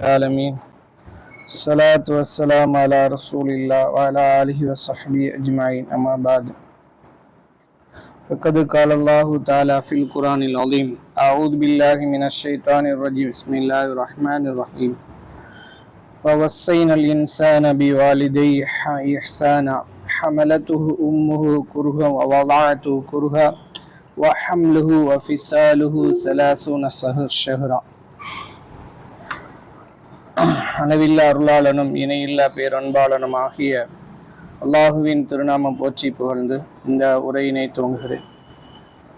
العالمين الصلاة والسلام على رسول الله وعلى آله وصحبه أجمعين أما بعد فقد قال الله تعالى في القرآن العظيم أعوذ بالله من الشيطان الرجيم بسم الله الرحمن الرحيم ووصينا الإنسان بوالديه إحسانا حملته أمه كرها ووضعته كرها وحمله وفصاله 30 شهرا அளவில்லா அருளாளனும் இணையில்லா பேரன்பாளனும் ஆகிய அல்லாஹுவின் திருநாமம் போற்றி புகழ்ந்து இந்த உரையினை துவங்குகிறேன்.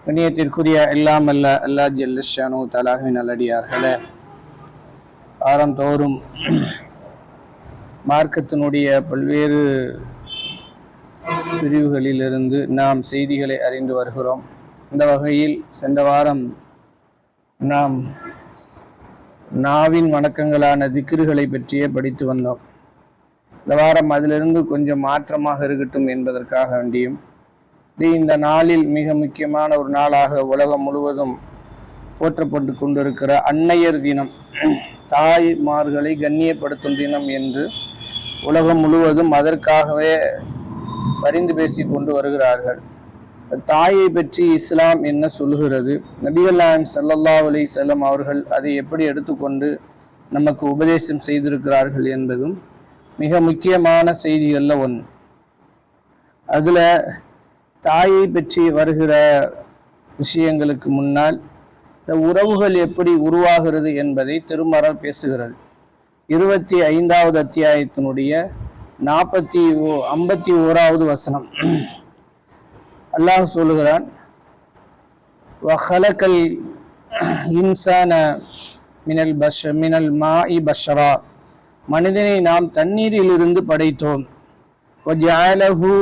கண்ணியத்திற்குரிய எல்லாம் அல்ல அல்லா ஜல்லஷானு தலாஹின் நல்லடியார்களே, வாரந்தோறும் மார்க்கத்தினுடைய பல்வேறு பிரிவுகளிலிருந்து நாம் செய்திகளை அறிந்து வருகிறோம். இந்த வகையில் சென்ற வாரம் நாம் நாவின் வணக்கங்களான திக்ருகளை பற்றியே படித்து வந்தோம். இந்த வாரம் அதிலிருந்து கொஞ்சம் மாற்றமாக இருக்கட்டும் என்பதற்காக வேண்டியும் இந்த நாளில் மிக முக்கியமான ஒரு நாளாக உலகம் முழுவதும் போற்றப்பட்டு கொண்டிருக்கிற அன்னையர் தினம், தாய்மார்களை கண்ணியப்படுத்தும் தினம் என்று உலகம் முழுவதும் அதற்காகவே பரிந்து பேசி கொண்டு வருகிறார்கள். தாயை பற்றி இஸ்லாம் என்ன சொல்லுகிறது, நபிகள் நாயகம் ஸல்லல்லாஹு அலைஹி வஸல்லம் அவர்கள் அதை எப்படி எடுத்துக்கொண்டு நமக்கு உபதேசம் செய்திருக்கிறார்கள் என்பதும் மிக முக்கியமான செய்திகளில் ஒன்று. அதில் தாயை பற்றி வருகிற விஷயங்களுக்கு முன்னால் இந்த உறவுகள் எப்படி உருவாகிறது என்பதை திருமறை பேசுகிறது. 25வது அத்தியாயத்தினுடைய 51வது வசனம் அல்லாஹ் சொல்லுகிறான், வஹலகல் இன்சான மினல் மாஇ பஷரா, மனிதனை நாம் தண்ணீரிலிருந்து படைத்தோம். வஜஅலஹு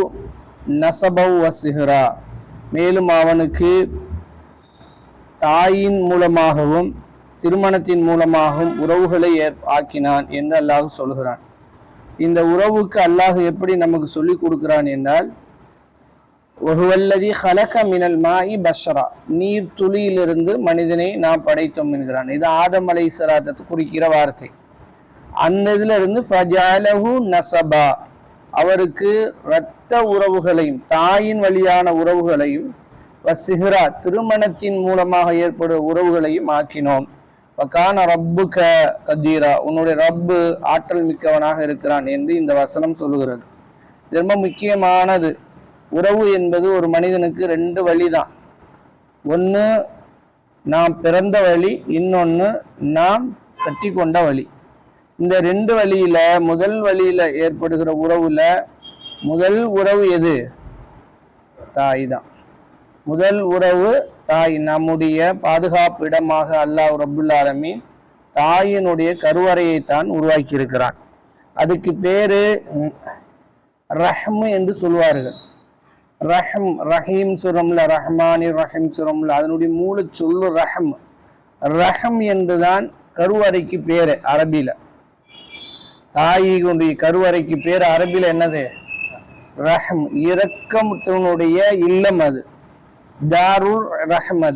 நஸபவ் வஸிஹ்ரா, மேலும் அவனுக்கு தாயின் மூலமாகவும் திருமணத்தின் மூலமாகவும் உறவுகளை ஆக்கினான் என்று அல்லாஹ் சொல்கிறான். இந்த உறவுக்கு அல்லாஹ் எப்படி நமக்கு சொல்லிக் கொடுக்கிறான் என்றால், வஹுவல்லதி ஹலக மினல் மாஇ பஷரா, நீர் துளியிலிருந்து மனிதனை நாம் படைத்தோம் என்கிறான். இது ஆதம் அலைஹிஸ்ஸலாத்தை குறிக்கிற வார்த்தை. அந்த இதுல இருந்து ஃபஜஅலஹு நஸபா, அவருக்கு இரத்த உறவுகளையும் தாயின் வழியான உறவுகளையும், வஸிஹ்ரா திருமணத்தின் மூலமாக ஏற்படும் உறவுகளையும் ஆக்கினோம். வகான ரப்புக கதீரா, உன்னுடைய ரப்பு ஆற்றல் மிக்கவனாக இருக்கிறான் என்று இந்த வசனம் சொல்லுகிறது. இது ரொம்ப முக்கியமானது. உறவு என்பது ஒரு மனிதனுக்கு 2 வழி தான். ஒன்று நாம் பிறந்த வழி, இன்னொன்று நாம் கட்டி கொண்ட வழி. இந்த 2 வழியில முதல் வழியில ஏற்படுகிற உறவுல முதல் உறவு எது? தாய் தான். முதல் உறவு தாய். நம்முடைய பாதுகாப்பு இடமாக அல்லாஹ் ரப்புல் ஆலமீன் தாயினுடைய கருவறையை தான் உருவாக்கி இருக்கிறான். அதுக்கு பேரு ரஹ்ம் என்று சொல்வார்கள். ரஹம், ரஹீம் சுரம்ல, ரஹ்மானி ரஹீம் சுரம்ல, அதனுடைய மூல சொல்லு ரஹம். ரஹம் என்றுதான் கருவறைக்கு பேரு அரபில. தாயினுடைய கருவறைக்கு பேரு அரபில என்னது? ரஹம். இரக்கத்தினுடைய இல்லம் அது, தாருல் ரஹம்.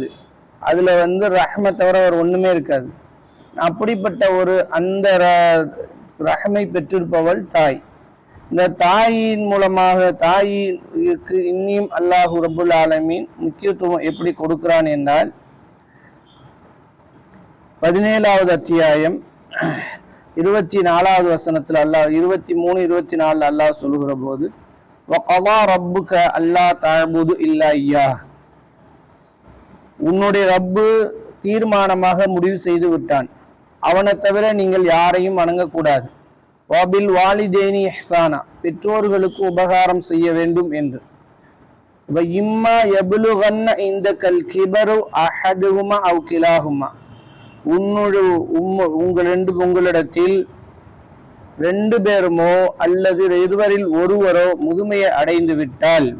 அதுல ரஹ்ம தவிர ஒரு ஒண்ணுமே இருக்காது. அப்படிப்பட்ட அந்த ரஹமை பெற்றிருப்பவள் தாய். இந்த தாயின் மூலமாக தாய்க்கு இன்னும் அல்லாஹு ரப்புல் ஆலமீன் முக்கியத்துவம் எப்படி கொடுக்கிறான் என்றால், 17வது அத்தியாயம் 24வது வசனத்தில் அல்லாஹ் 23, 24 அல்லாஹ் சொல்லுகிற போது, வகதா ரப்புக அல்லா தஅபுது இல்லா இய்யாஹ், உன்னுடைய ரப்பு தீர்மானமாக முடிவு செய்து விட்டான், அவனை தவிர நீங்கள் யாரையும் வணங்கக்கூடாது. வாபில் வாலிதேனி இஹ்சானா, பெற்றோர்களுக்கு உபகாரம் செய்ய வேண்டும் என்று. இம்மா யபுலுகன்ன இந்தகல் கிபரு அஹதுஹுமா அவ் கிலாஹுமா, உங்களிடத்தில் 2 பேருமோ அல்லது இருவரில் ஒருவரோ முதுமையை அடைந்து விட்டால்,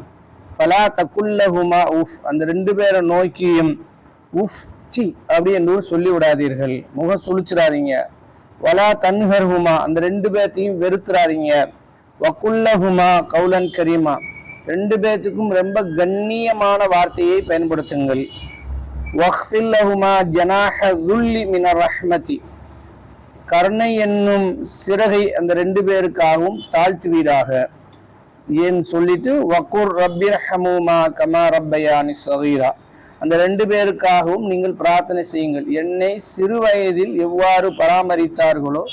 ஃபலா தகுல்லஹுமா உஃப், அந்த 2 பேரை நோக்கியும் உஃப் சி அப்படி என்று சொல்லி விடாதீர்கள், முகம் சுழிச்சிடாதீங்க. வலா தன்ஹர்ஹுமா, அந்த 2 பேர்த்தையும் வெறுத்துறாதீங்க. வகுல்லஹுமா கௌலன் கரீமா, 2 பேர்த்துக்கும் ரொம்ப கண்ணியமான வார்த்தையை பயன்படுத்துங்கள். வஹ்ஃபில் லஹுமா ஜனாஹ ذுல்லி மினர் ரஹ்மதி, கருணை என்னும் சிறகை அந்த 2 பேருக்காகவும் தாழ்த்துவீராக ஏன் சொல்லிட்டு வக்கூர் ரப்பிர்ஹமுமா கமா ரப்பயானி ஸகீரா, அந்த 2 பேருக்காகவும் நீங்கள் பிரார்த்தனை செய்யுங்கள். என்னை சிறு வயதில் எவ்வாறு பராமரித்தார்களோ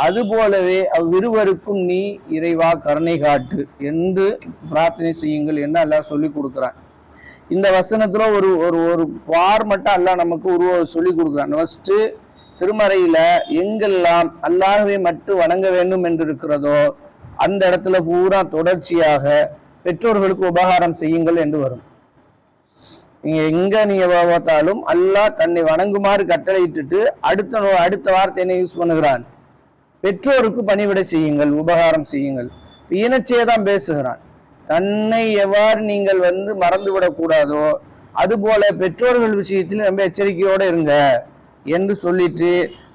அதுபோலவே அவ்விருவருக்கும் நீ இறைவா கருணை காட்டு என்று பிரார்த்தனை செய்யுங்கள் என்று அல்லாஹ் சொல்லி கொடுக்குறான். இந்த வசனத்துல ஒரு ஒரு ஒரு மட்டும் அல்லாஹ் நமக்கு சொல்லி கொடுக்குறான். ஃபர்ஸ்ட் திருமறையில எங்கெல்லாம் அல்லாஹ்வை மட்டும் வணங்க வேண்டும் என்று இருக்கிறதோ அந்த இடத்துல பூரா தொடர்ச்சியாக பெற்றோர்களுக்கு உபகாரம் செய்யுங்கள் என்று வரும். நீங்க பார்த்தாலும் அல்லாஹ் தன்னை வணங்குமாறு கட்டளையிட்டு அடுத்த வார்த்தை என்ன யூஸ் பண்ணுகிறான்? பெற்றோருக்கு பணிவிடை செய்யுங்கள், உபகாரம் செய்யுங்கள். இனச்சேதான் பேசுகிறான். தன்னை எவ்வாறு நீங்கள் மறந்துவிடக் கூடாதோ அதுபோல பெற்றோர்கள் விஷயத்தில் ரொம்ப எச்சரிக்கையோடு இருங்க என்று சொல்லிட்டு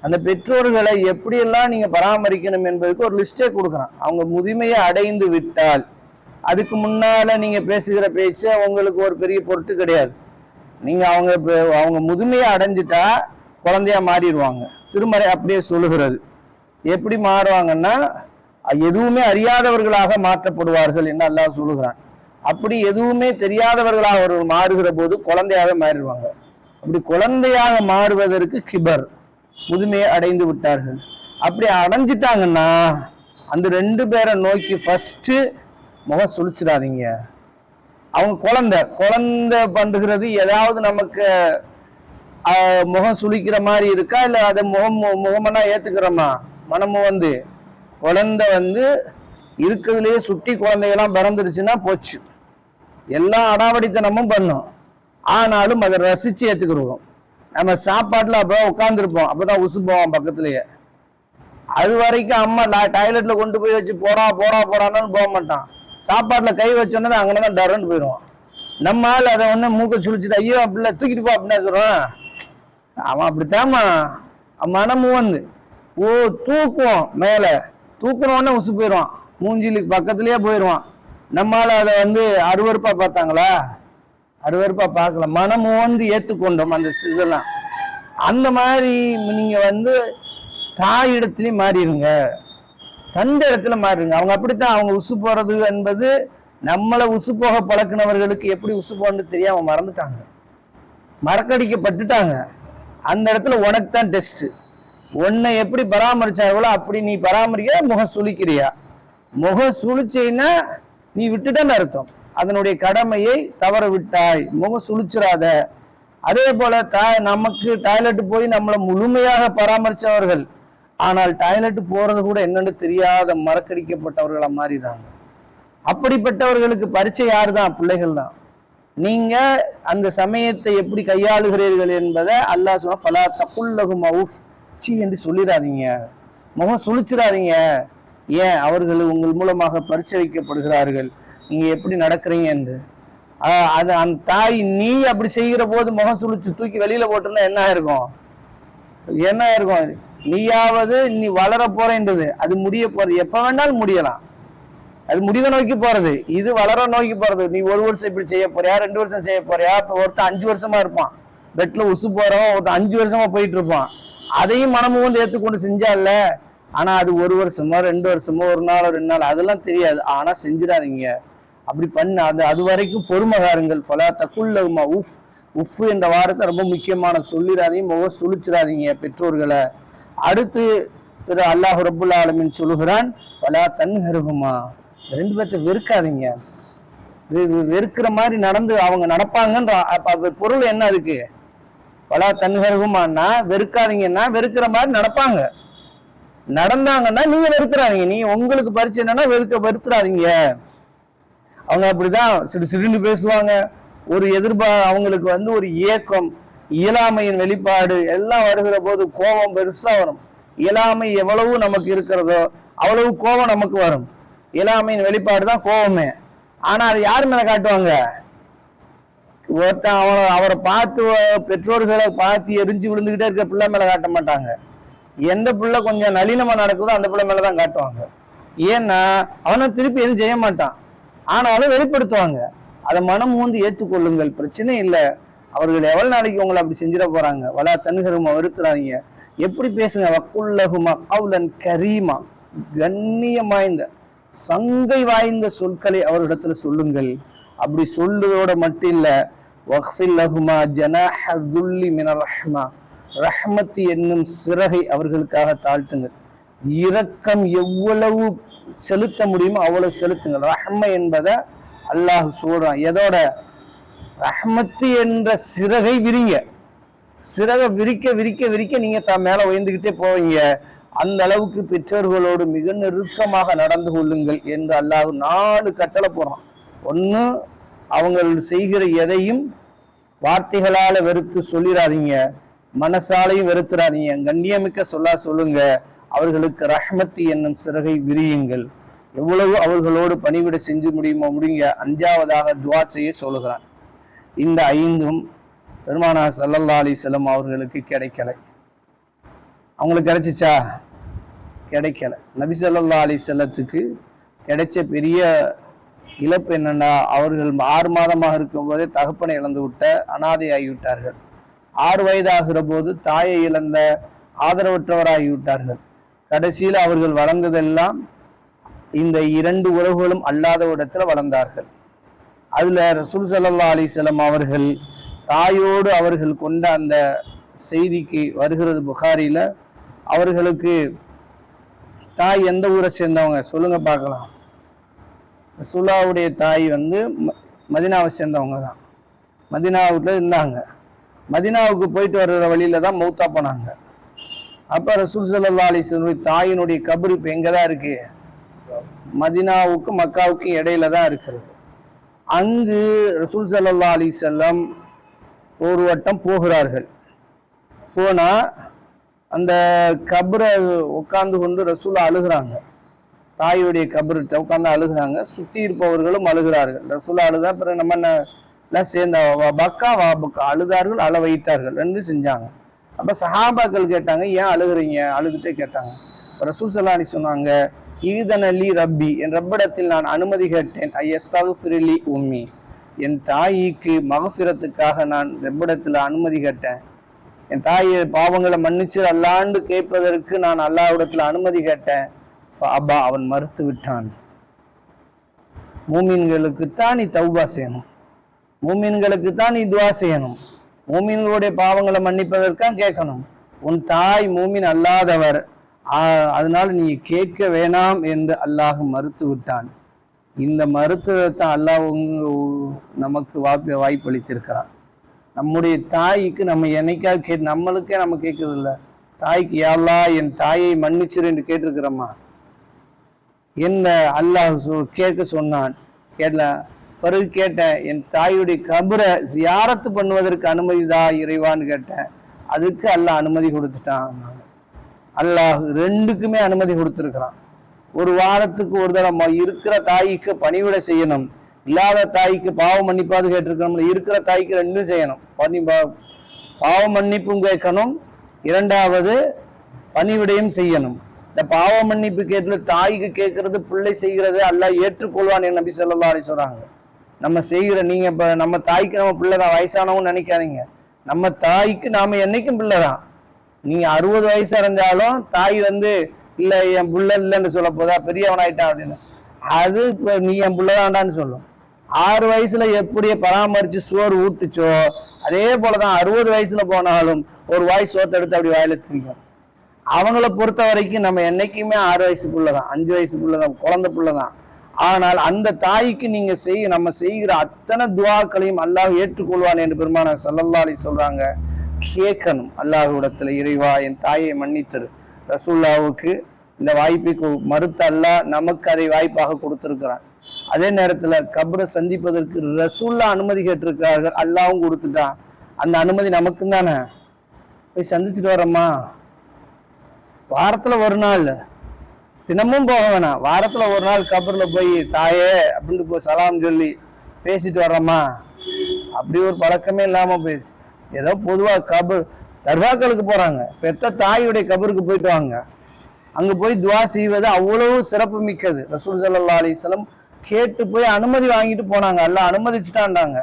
அந்த பெற்றோர்களை எப்படியெல்லாம் நீங்க பராமரிக்கணும் என்பதற்கு ஒரு லிஸ்டே கொடுக்குறான். அவங்க முதுமையை அடைந்து விட்டால் அதுக்கு முன்னால நீங்க பேசுகிற பேச்சு உங்களுக்கு ஒரு பெரிய பொருட்டு கிடையாது. நீங்க அவங்க முதுமையை அடைஞ்சிட்டா குழந்தையா மாறிடுவாங்க. திருமறை அப்படியே சொல்லுகிறது. எப்படி மாறுவாங்கன்னா எதுவுமே அறியாதவர்களாக மாற்றப்படுவார்கள் என்று அல்லாஹ் சொல்லுகிறான். அப்படி எதுவுமே தெரியாதவர்களாக அவர்கள் மாறுகிற போது குழந்தையாக மாறிடுவாங்க. அப்படி குழந்தையாக மாறுவதற்கு கிபர், முதுமையை அடைந்து விட்டார்கள். அப்படி அடைஞ்சிட்டாங்கன்னா அந்த 2 பேரை நோக்கி ஃபர்ஸ்ட் முகம் சுழிச்சிடாதீங்க. அவங்க குழந்தை பண்ணுகிறது ஏதாவது நமக்கு முகம் சுழிக்கிற மாதிரி இருக்கா, இல்லை அதை முகமெல்லாம் ஏத்துக்கிறோமா? மனமும் குழந்தை இருக்கிறதுலேயே சுட்டி குழந்தைகள்லாம் பிறந்துருச்சுன்னா போச்சு, எல்லா அடாவடித்தனமும் பண்ணும். ஆனாலும் அதை ரசிச்சு ஏத்துக்கிறோம். நம்ம சாப்பாட்டுல அப்பதான் உட்காந்துருப்போம், அப்பதான் உசுப்போம் பக்கத்துலயே. அது வரைக்கும் அம்மா டாய்லெட்ல கொண்டு போய் வச்சு போடான்னு போக மாட்டான். சாப்பாட்டுல கை வச்சோன்னே அங்கதான் டரன்னு போயிடுவான். நம்ம ஆள் அதை மூக்க சுழிச்சுட்டு ஐயோ அப்படில தூக்கிட்டு போ அப்படின்னு சொல்றான். அவன் அப்படித்தாமா மனமும் தூக்குவோம், மேல தூக்குனோடனே உசு போயிடுவான், மூஞ்சிலுக்கு பக்கத்துலயே போயிடுவான். நம்மால அதை அருவருப்பா பார்த்தாங்களா? அருவருப்பா பார்க்கல, மனமும் ஏத்துக்கொண்டோம் அந்த இதெல்லாம். அந்த மாதிரி நீங்க தாய் இடத்துலயும் மாறிடுங்க, தந்த இடத்துல மாறிடுங்க. அவங்க அப்படித்தான். அவங்க உசு போறது என்பது நம்மளை உசு போக பழக்கினவர்களுக்கு எப்படி உசு போன்னு தெரியாம மறந்துட்டாங்க, மறக்கடிக்கப்பட்டுட்டாங்க. அந்த இடத்துல உனக்கு தான் டெஸ்ட். உன்னை எப்படி பராமரிச்சாங்களோ அப்படி நீ பராமரிக்க. முகம் சுழிக்கிறியா? முகம் சுழிச்சைன்னா நீ விட்டுட்டன்னு அர்த்தம். அதனுடைய கடமையை தவற விட்டாய், முகம் சுழிச்சிடாத. அதே போல நமக்கு டாய்லெட் போய் நம்மளை முழுமையாக பராமரிச்சவர்கள், ஆனால் டாய்லெட் போறது கூட என்னன்னு தெரியாத மறக்கடிக்கப்பட்டவர்களா மாறிடுறாங்க. அப்படிப்பட்டவர்களுக்கு பரிச்சை யாரு தான்? பிள்ளைகள் தான். நீங்க அந்த சமயத்தை எப்படி கையாளுகிறீர்கள் என்பதை அல்லாஹ் சொன்னா ஃபலா தகுல்லஹும் அவுஃப் சி என்று சொல்லிடாதீங்க, முகம் சுழிச்சிடாதீங்க. ஏன்? அவர்கள் உங்கள் மூலமாக பரிச்சயிக்கப்படுகிறார்கள், நீங்க எப்படி நடக்கிறீங்க என்று. அது அந்த தாய் நீ அப்படி செய்கிற போது முகம் சுழிச்சு தூக்கி வெளியில போட்டிருந்தா என்ன ஆயிருக்கும்? நீயாவது நீ வளர போறேன்றது, அது முடிய போறது. எப்ப வேணாலும் முடியலாம், அது முடிவை நோக்கி போறது. இது வளர நோக்கி போறது. நீ 1 வருஷம் இப்படி செய்ய போறியா, 2 வருஷம் செய்ய போறியா? இப்ப ஒருத்தன் 5 வருஷமா இருப்பான் பெட்ல உசு போறவன், ஒருத்தன் 5 வருஷமா போயிட்டு இருப்பான். அதையும் மனமும் ஏற்றுக்கொண்டு செஞ்சால. ஆனா அது 1 வருஷமோ 2 வருஷமோ 1 நாள் 2 நாள் அதெல்லாம் தெரியாது. ஆனா செஞ்சிடாதீங்க, அப்படி பண்ண அது வரைக்கும் பொறுமகாருங்கள். ஃபலா தகுல்லஹும் உஃப். உஃப் என்ற வார்த்தை ரொம்ப முக்கியமான. சொல்லிடாதீங்க, முகம் சுழிச்சிடாதீங்க பெற்றோர்களை. அடுத்து திரு அல்லாஹ் ரப்புல் ஆலமீன் சொல்லுகிறான் வலா தன்ஹருஹுமா, 2 பேர்த்த வெறுக்காதீங்க. வெறுக்கிற மாதிரி அவங்க நடப்பாங்கன்ற பொருள் என்ன? அதுக்கு வலா தன்ஹருஹுமான்னா வெறுக்காதீங்கன்னா வெறுக்கிற மாதிரி நடப்பாங்க. நடந்தாங்கன்னா நீங்க வெறுக்கிறாதீங்க. நீங்க உங்களுக்கு பரிச்சை என்னன்னா வெறுத்துறாதீங்க. அவங்க அப்படிதான் சிறுன்னு பேசுவாங்க. ஒரு அவங்களுக்கு ஒரு ஏக்கம், இயலாமையின் வெளிப்பாடு எல்லாம் வருகிற போது கோபம் பெருசா வரும். இயலாமை எவ்வளவு நமக்கு இருக்கிறதோ அவ்வளவு கோபம் நமக்கு வரும். இயலாமையின் வெளிப்பாடு தான் கோபமே. ஆனா அது யார் மேல காட்டுவாங்க? ஒருத்தன் அவரை பார்த்து பெற்றோர்களை பார்த்து எரிஞ்சு விழுந்துகிட்டே இருக்க பிள்ளை மேல காட்ட மாட்டாங்க. எந்த பிள்ளை கொஞ்சம் நளினமா நடக்குதோ அந்த பிள்ளை மேலதான் காட்டுவாங்க. ஏன்னா அவனை திருப்பி எதுவும் செய்ய மாட்டான், ஆனாலும் வெளிப்படுத்துவாங்க. அதை மனம் ஏற்றுக்கொள்ளுங்கள், பிரச்சனை இல்லை. அவர்கள் எவ்வளவு நாளைக்கு உங்களை அப்படி செஞ்சிட போறாங்க. வலா தன்ஹருமா, வருத்துறாதீங்க. எப்படி பேசுங்க, வக்குல்லஹுமா கௌலன் கரீமா, கண்ணியமாய்ந்த சங்கை வாய்ந்த சொற்களை அவர்களிடத்துல சொல்லுங்கள். அப்படி சொல்லுவதோட மட்டும் இல்ல, வக்ஃபில் லஹுமா ஜனாஹ துல்லி மினர் ரஹ்மா, ரஹ்மத் என்னும் சிறகை அவர்களுக்காக தாழ்த்துங்கள். இரக்கம் எவ்வளவு செலுத்த முடியுமோ அவ்வளவு செலுத்துங்கள். ரஹ்ம என்பதை அல்லாஹ் சொல்றான். எதோட? ரஹ்மத்து என்ற சிறகை விரிங்க. சிறகை விரிக்க விரிக்க விரிக்க நீங்க மேல உயர்ந்துகிட்டே போவீங்க. அந்த அளவுக்கு பெற்றோர்களோடு மிக நெருக்கமாக நடந்து கொள்ளுங்கள் என்று அல்லாஹ் 4 கட்டளை போறான். ஒண்ணு, அவங்கள் செய்கிற எதையும் வார்த்தைகளால வெறுத்து சொல்லிடாதீங்க, மனசாலையும் வெறுத்துறாதீங்க, கண்ணியமிக்க சொல்லுங்க. அவர்களுக்கு ரஹ்மத்து என்னும் சிறகை விரியுங்கள். எவ்வளவு அவர்களோடு பணிவிட செஞ்சு முடியுமோ முடிங்க. 5வதாக துவா செய்ய சொல்லுகிறான். இந்த 5ம் பெருமானார் ஸல்லல்லாஹு அலைஹி வஸல்லம் அவர்களுக்கு கிடைக்கலை. அவங்களுக்கு கிடைச்சிச்சா? கிடைக்கல. நபி ஸல்லல்லாஹு அலைஹி வஸல்லத்துக்கு கிடைச்ச பெரிய இழப்பு என்னன்னா, அவர்கள் 6 மாதமாக இருக்கும் போதே தகப்பனை இழந்து விட்ட அனாதை ஆகிவிட்டார்கள். 6 வயதாகிற போது தாயை இழந்த ஆதரவற்றவராகிவிட்டார்கள். கடைசியில் அவர்கள் வளர்ந்ததெல்லாம் இந்த 2 உறவுகளும் அல்லாத இடத்துல வளர்ந்தார்கள். அதுல ரசூல் ஸல்லல்லாஹு அலைஹி வஸல்லம் அவர்கள் தாயோடு அவர்கள் கொண்ட அந்த செய்திக்கு வருகிறது புகாரில. அவர்களுக்கு தாய் எந்த ஊரை சேர்ந்தவங்க சொல்லுங்க பார்க்கலாம். ரசூலுல்லாஹ்வுடைய தாய் மதீனாவை சேர்ந்தவங்க தான். மதீனாவுல இருந்தாங்க. மதீனாவுக்கு போயிட்டு வர்ற வழியில தான் மௌத்தா போனாங்க. அப்ப ரசூல் ஸல்லல்லாஹு அலைஹி வஸல்லம் தாயினுடைய கபர் இப்ப எங்கதான் இருக்கு? மதீனாவுக்கும் மக்காவுக்கும் இடையில தான் இருக்கிறது. அங்கு ரசூல் ஸல்லல்லாஹு அலைஹி வஸல்லம் ஒரு வட்டம் போகிறார்கள். போனா அந்த கபரை உட்கார்ந்து கொண்டு ரசூலா அழுகிறாங்க. தாயுடைய கபர்கிட்ட உட்கார்ந்து அழுகிறாங்க. சுற்றி இருப்பவர்களும் அழுகிறார்கள். ரசூலா அழுதா பிறகு நம்ம எல்லாம் சேர்ந்த பக்கா அழுதார்கள், அழ வைத்தார்கள், 2 செஞ்சாங்க. அப்ப சஹாபாக்கள் கேட்டாங்க, ஏன் அழுகுறீங்க? அழுதுட்டே கேட்டாங்க. ரசூல் ஸல்லல்லாஹு அலைஹி சொன்னாங்க, ஈதனலி ரப்பி, என் ரப்பிடத்தில் நான் அனுமதி கேட்டேன். ஐயஸ்தக்ஃபிர்லி உம்மி, என் தாய்க்கு மகஃபிரத்துக்காக நான் ரப்பிடத்தில் அனுமதி கேட்டேன். என் தாய் பாவங்களை மன்னிச்சு அல்லாண்டு கேட்பதற்கு நான் அல்லாஹ்விடத்தில் அனுமதி கேட்டேன். ஃபஅபா, அவன் மறுத்து விட்டான். மூமின்களுக்கு தான் நீ தௌபா செய்யணும், மூமின்களுக்கு தான் நீ துவா செய்யணும், மூமின்களுடைய பாவங்களை மன்னிப்பதற்காக கேட்கணும். உன் தாய் மூமின் அல்லாதவர், அதனால நீ கேட்க வேணாம் என்று அல்லாஹ் மறுத்து விட்டான். இந்த மறுத்ததைத்தான் அல்லாஹ் நமக்கு வாய்ப்பளித்திருக்கிறான். நம்முடைய தாய்க்கு நம்ம என்னைக்காவது நம்மளுக்கே நம்ம கேட்கறது இல்லை. தாய்க்கு யா அல்லாஹ் என் தாயை மன்னிச்சிரு என்று கேட்டிருக்கிறோமா? என்ன அல்லாஹ் கேட்க சொன்னான். பிறகு கேட்டேன், என் தாயுடைய கபரை ஜியாரத்து பண்ணுவதற்கு அனுமதிதா இறைவான்னு கேட்டேன். அதுக்கு அல்லாஹ் அனுமதி கொடுத்துட்டான். அல்லாஹ் 2க்குமே அனுமதி கொடுத்துருக்கிறான். ஒரு வாரத்துக்கு ஒரு தடவை இருக்கிற தாய்க்கு பணிவிட செய்யணும், இல்லாத தாய்க்கு பாவ மன்னிப்பாது கேட்டிருக்கணும். இருக்கிற தாய்க்கு 2 செய்யணும். பாவ மன்னிப்பும் கேட்கணும், 2வது பணிவிடையும் செய்யணும். இந்த பாவ மன்னிப்பு கேட்டு தாய்க்கு கேட்கறது பிள்ளை செய்கிறது அல்லாஹ் ஏற்றுக்கொள்வான் என் நபி ஸல்லல்லாஹு அலைஹி சொல்றாங்க. நம்ம செய்கிற நீங்க இப்ப நம்ம தாய்க்கு நம்ம பிள்ளைதான், வயசானவங்க நினைக்காதீங்க. நம்ம தாய்க்கு நாம என்னைக்கும் பிள்ளைதான். நீங்க 60 வயசு அடைஞ்சாலும் தாய் இல்ல என் புள்ள இல்லைன்னு சொல்ல போதா, பெரியவனாயிட்டான் அப்படின்னு. அது இப்ப நீ என் புள்ளதான்டான்னு சொல்லும். 6 வயசுல எப்படி பராமரிச்சு சோறு ஊட்டுச்சோ அதே போலதான் 60 வயசுல போனாலும் ஒரு வாய் சோத்தை எடுத்து அப்படி வாயில திரிக்கும். அவங்கள பொறுத்த வரைக்கும் நம்ம என்னைக்குமே 6 வயசுக்குள்ளதான், 5 வயசுக்குள்ளதான், குழந்தை புள்ளதான். ஆனால் அந்த தாய்க்கு நீங்க நம்ம செய்கிற அத்தனை துவாக்களையும் அல்லாஹ் ஏற்றுக்கொள்வான் என்று பெருமானார் ஸல்லல்லாஹு அலைஹி சொல்றாங்க. கேட்கணும் அல்லாஹ்விடத்துல, இறைவா என் தாயை மன்னித்தரு. ரசூலுல்லாஹ்வுக்கு இந்த வாய்ப்பை மறுத்த அல்லாஹ் நமக்கு அதை வாய்ப்பாக கொடுத்திருக்கிறான். அதே நேரத்துல கபரை சந்திப்பதற்கு ரசூலுல்லாஹ் அனுமதி கேட்டிருக்கிறார்கள், அல்லாஹ்வும் கொடுத்துட்டான். அந்த அனுமதி நமக்கும் தானே. போய் சந்திச்சுட்டு வரோமா? வாரத்துல ஒரு நாள், தினமும் போக வேணாம், வாரத்துல ஒரு நாள் கபர்ல போய் தாயே அப்படின்னு போய் சலாம் சொல்லி பேசிட்டு வர்றோமா? அப்படி ஒரு பழக்கமே இல்லாம போயிடுச்சு. ஏதோ பொதுவா தர்காக்களுக்கு போறாங்க, பெத்த தாயுடைய கபருக்கு போயிட்டு வாங்க. அங்க போய் துவா செய்வது அவ்வளவு சிறப்பு மிக்கது. ரசூல் ஸல்லல்லாஹு அலைஹி வஸல்லம் கேட்டு போய் அனுமதி வாங்கிட்டு போனாங்க. அல்லாஹ் அனுமதிச்சுட்டான்டாங்க.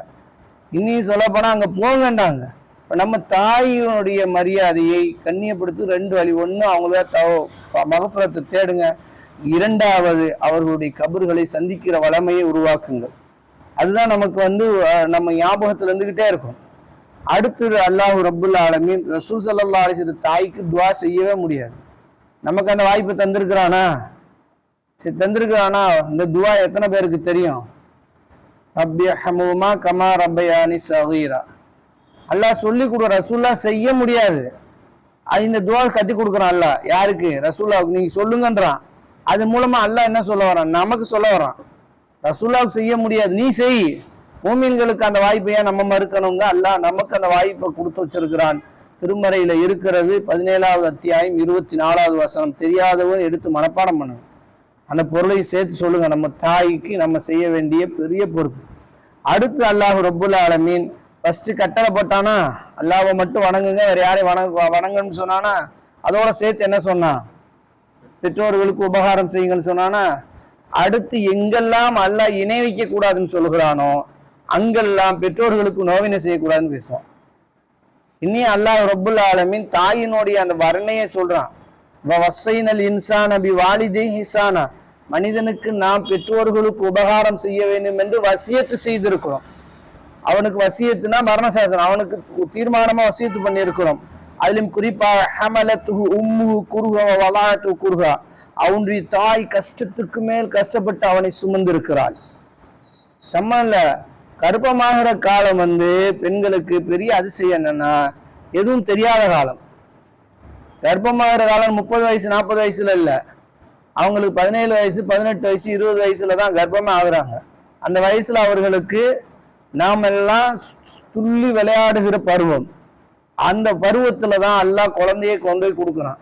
இன்னும் சொல்ல போனா அங்க போங்கண்டாங்க. இப்ப நம்ம தாயினுடைய மரியாதையை கண்ணியப்படுத்தி 2 வழி. ஒண்ணு அவங்கள மகஃபிரத்தை தேடுங்க, இரண்டாவது அவர்களுடைய கபர்களை சந்திக்கிற வளமையை உருவாக்குங்கள். அதுதான் நமக்கு நம்ம ஞாபகத்துல இருந்துகிட்டே இருக்கும். அடுத்து அல்லாஹ் ரப்புல் ஆலமீன் ரசூல் ஸல்லல்லாஹு அலைஹி வஸல்லம் தாய்க்கு துஆ செய்யவே முடியாது. நமக்கு அந்த வாய்ப்பை தந்திருக்கிறானா? சரி, தந்திருக்கிறானா? இந்த துஆ எத்தனை பேருக்கு தெரியும்? ரப்பி ஹமுமா கமா ரப்பயானி ஸகீரா. அல்லாஹ் சொல்லி கொடு, ரசூல்லா செய்ய முடியாது. இந்த துஆ கத்தி கொடுக்குறான் அல்லாஹ். யாருக்கு? ரசூல்லா. நீங்க சொல்லுங்கன்றான். அது மூலமா அல்லாஹ் என்ன சொல்ல வரான்? நமக்கு சொல்ல வரான். ரசூல்லாவுக்கு செய்ய முடியாது, நீ செய். மூமின்களுக்கு அந்த வாய்ப்பையா நம்ம மறுக்கணுங்க? அல்லாஹ் நமக்கு அந்த வாய்ப்பை கொடுத்து வச்சிருக்கிறான். திருமறையில இருக்கிறது 17வது அத்தியாயம் 24வது வசனம். தெரியாதவங்க எடுத்து மனப்பாடம் பண்ணுங்க. அந்த பொருளை சேர்த்து சொல்லுங்க. நம்ம தாய்க்கு நம்ம செய்ய வேண்டிய பெரிய பொறுப்பு. அடுத்து அல்லாஹ் ரப்புல் ஆலமீன் ஃபர்ஸ்ட் கட்டளை போட்டானா, அல்லாஹ்வை மட்டும் வணங்குங்க, வேற யாரையும் வணங்கன்னு சொன்னானா, அதோட சேர்த்து என்ன சொன்னான்? பெற்றோர்களுக்கு உபகாரம் செய்யுங்கன்னு சொன்னானா. அடுத்து எங்கெல்லாம் அல்லாஹ் இணை வைக்க கூடாதுன்னு சொல்லுகிறானோ அங்கெல்லாம் பெற்றோர்களுக்கு நோவினை செய்யக்கூடாதுன்னு பேசுவான். இன்னும் அல்லாஹ் ரப்புல் ஆலமீன் தாயினுடைய அந்த வர்ணையை சொல்றான். வஸ்ஸைனல் இன்சான பிவாலிதைஹி இஹ்சானா. மனிதனுக்கு நாம் பெற்றோர்களுக்கு உபகாரம் செய்ய வேண்டும் என்று வசியத்து செய்திருக்கிறோம். அவனுக்கு வசியத்துனா மரணசாசனம், அவனுக்கு தீர்மானமா வசியத்து பண்ணியிருக்கிறோம். அதிலும் குறிப்பாக ஹமலத்துஹு உம்முஹு குர்ஹா வலஅத்து குர்ஹா. அவனுடைய தாய் கஷ்டத்துக்கு மேல் கஷ்டப்பட்டு அவனை சுமந்திருக்கிறாள். சம்மல்ல கர்ப்பமாகிற காலம் பெண்களுக்கு பெரிய அதிசயம் என்னன்னா, எதுவும் தெரியாத காலம். கர்ப்பமாகிற காலம் 30 வயசு 40 வயசுல இல்ல, அவங்களுக்கு 17 வயசு 18 வயசு 20 வயசுல தான் கர்ப்பமே ஆகுறாங்க. அந்த வயசுல அவர்களுக்கு நாம் எல்லாம் துள்ளி விளையாடுகிற பருவம். அந்த பருவத்துல தான் அல்லாஹ் குழந்தையை கொண்டு போய் கொடுக்குறான்.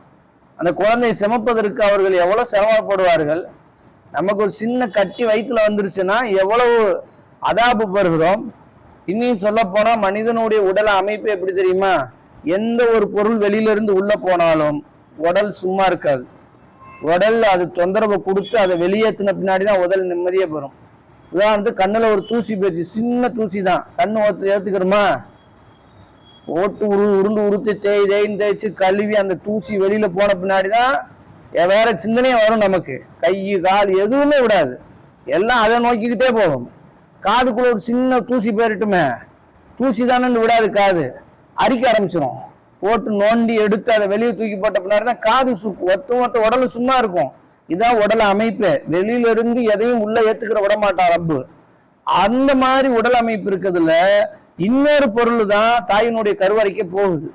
அந்த குழந்தையை சுமப்பதற்கு அவர்கள் எவ்வளவு சிரமப்படுவார்கள். நமக்கு ஒரு சின்ன கட்டி வயிற்றுல வந்துருச்சுன்னா எவ்வளவு அதாபு பெறுகிறோம். இன்னும் சொல்ல போனா மனிதனுடைய உடல் அமைப்பு எப்படி தெரியுமா? எந்த ஒரு பொருள் வெளியில இருந்து உள்ள போனாலும் உடல் சும்மா இருக்காது. உடல் அது தொந்தரவை கொடுத்து அதை வெளியேற்றின பின்னாடிதான் உடல் நிம்மதியே பெறும். உதாரணத்துக்கு கண்ணுல ஒரு தூசி போயிடுச்சு, சின்ன தூசி தான், கண்ணு ஏத்துக்கிறோமா? ஓட்டு உருண்டு தேய்ன்னு தேய்ச்சி கழுவி அந்த தூசி வெளியில போன பின்னாடிதான் வேற சிந்தனையே வரும் நமக்கு. கை கால் எதுவுமே விடாது, எல்லாம் அதை நோக்கிக்கிட்டே போகும். காதுக்குள்ள ஒரு சின்ன தூசி போயிட்டுமே, தூசி தானே விடாது, காது அரிக்க ஆரம்பிச்சிடும். போட்டு நோண்டி எடுத்து அதை வெளியே தூக்கி போட்ட பின்னாடிதான் காது ஒத்த உடல் சும்மா இருக்கும். இதான் உடல் அமைப்பு. வெளியில இருந்து எதையும் உள்ள ஏத்துக்கிற விட மாட்டான் ரப்பு. அந்த மாதிரி உடல் அமைப்பு இருக்கிறதுல இன்னொரு பொருள் தான் தாயினுடைய கருவறைக்கு போகுது.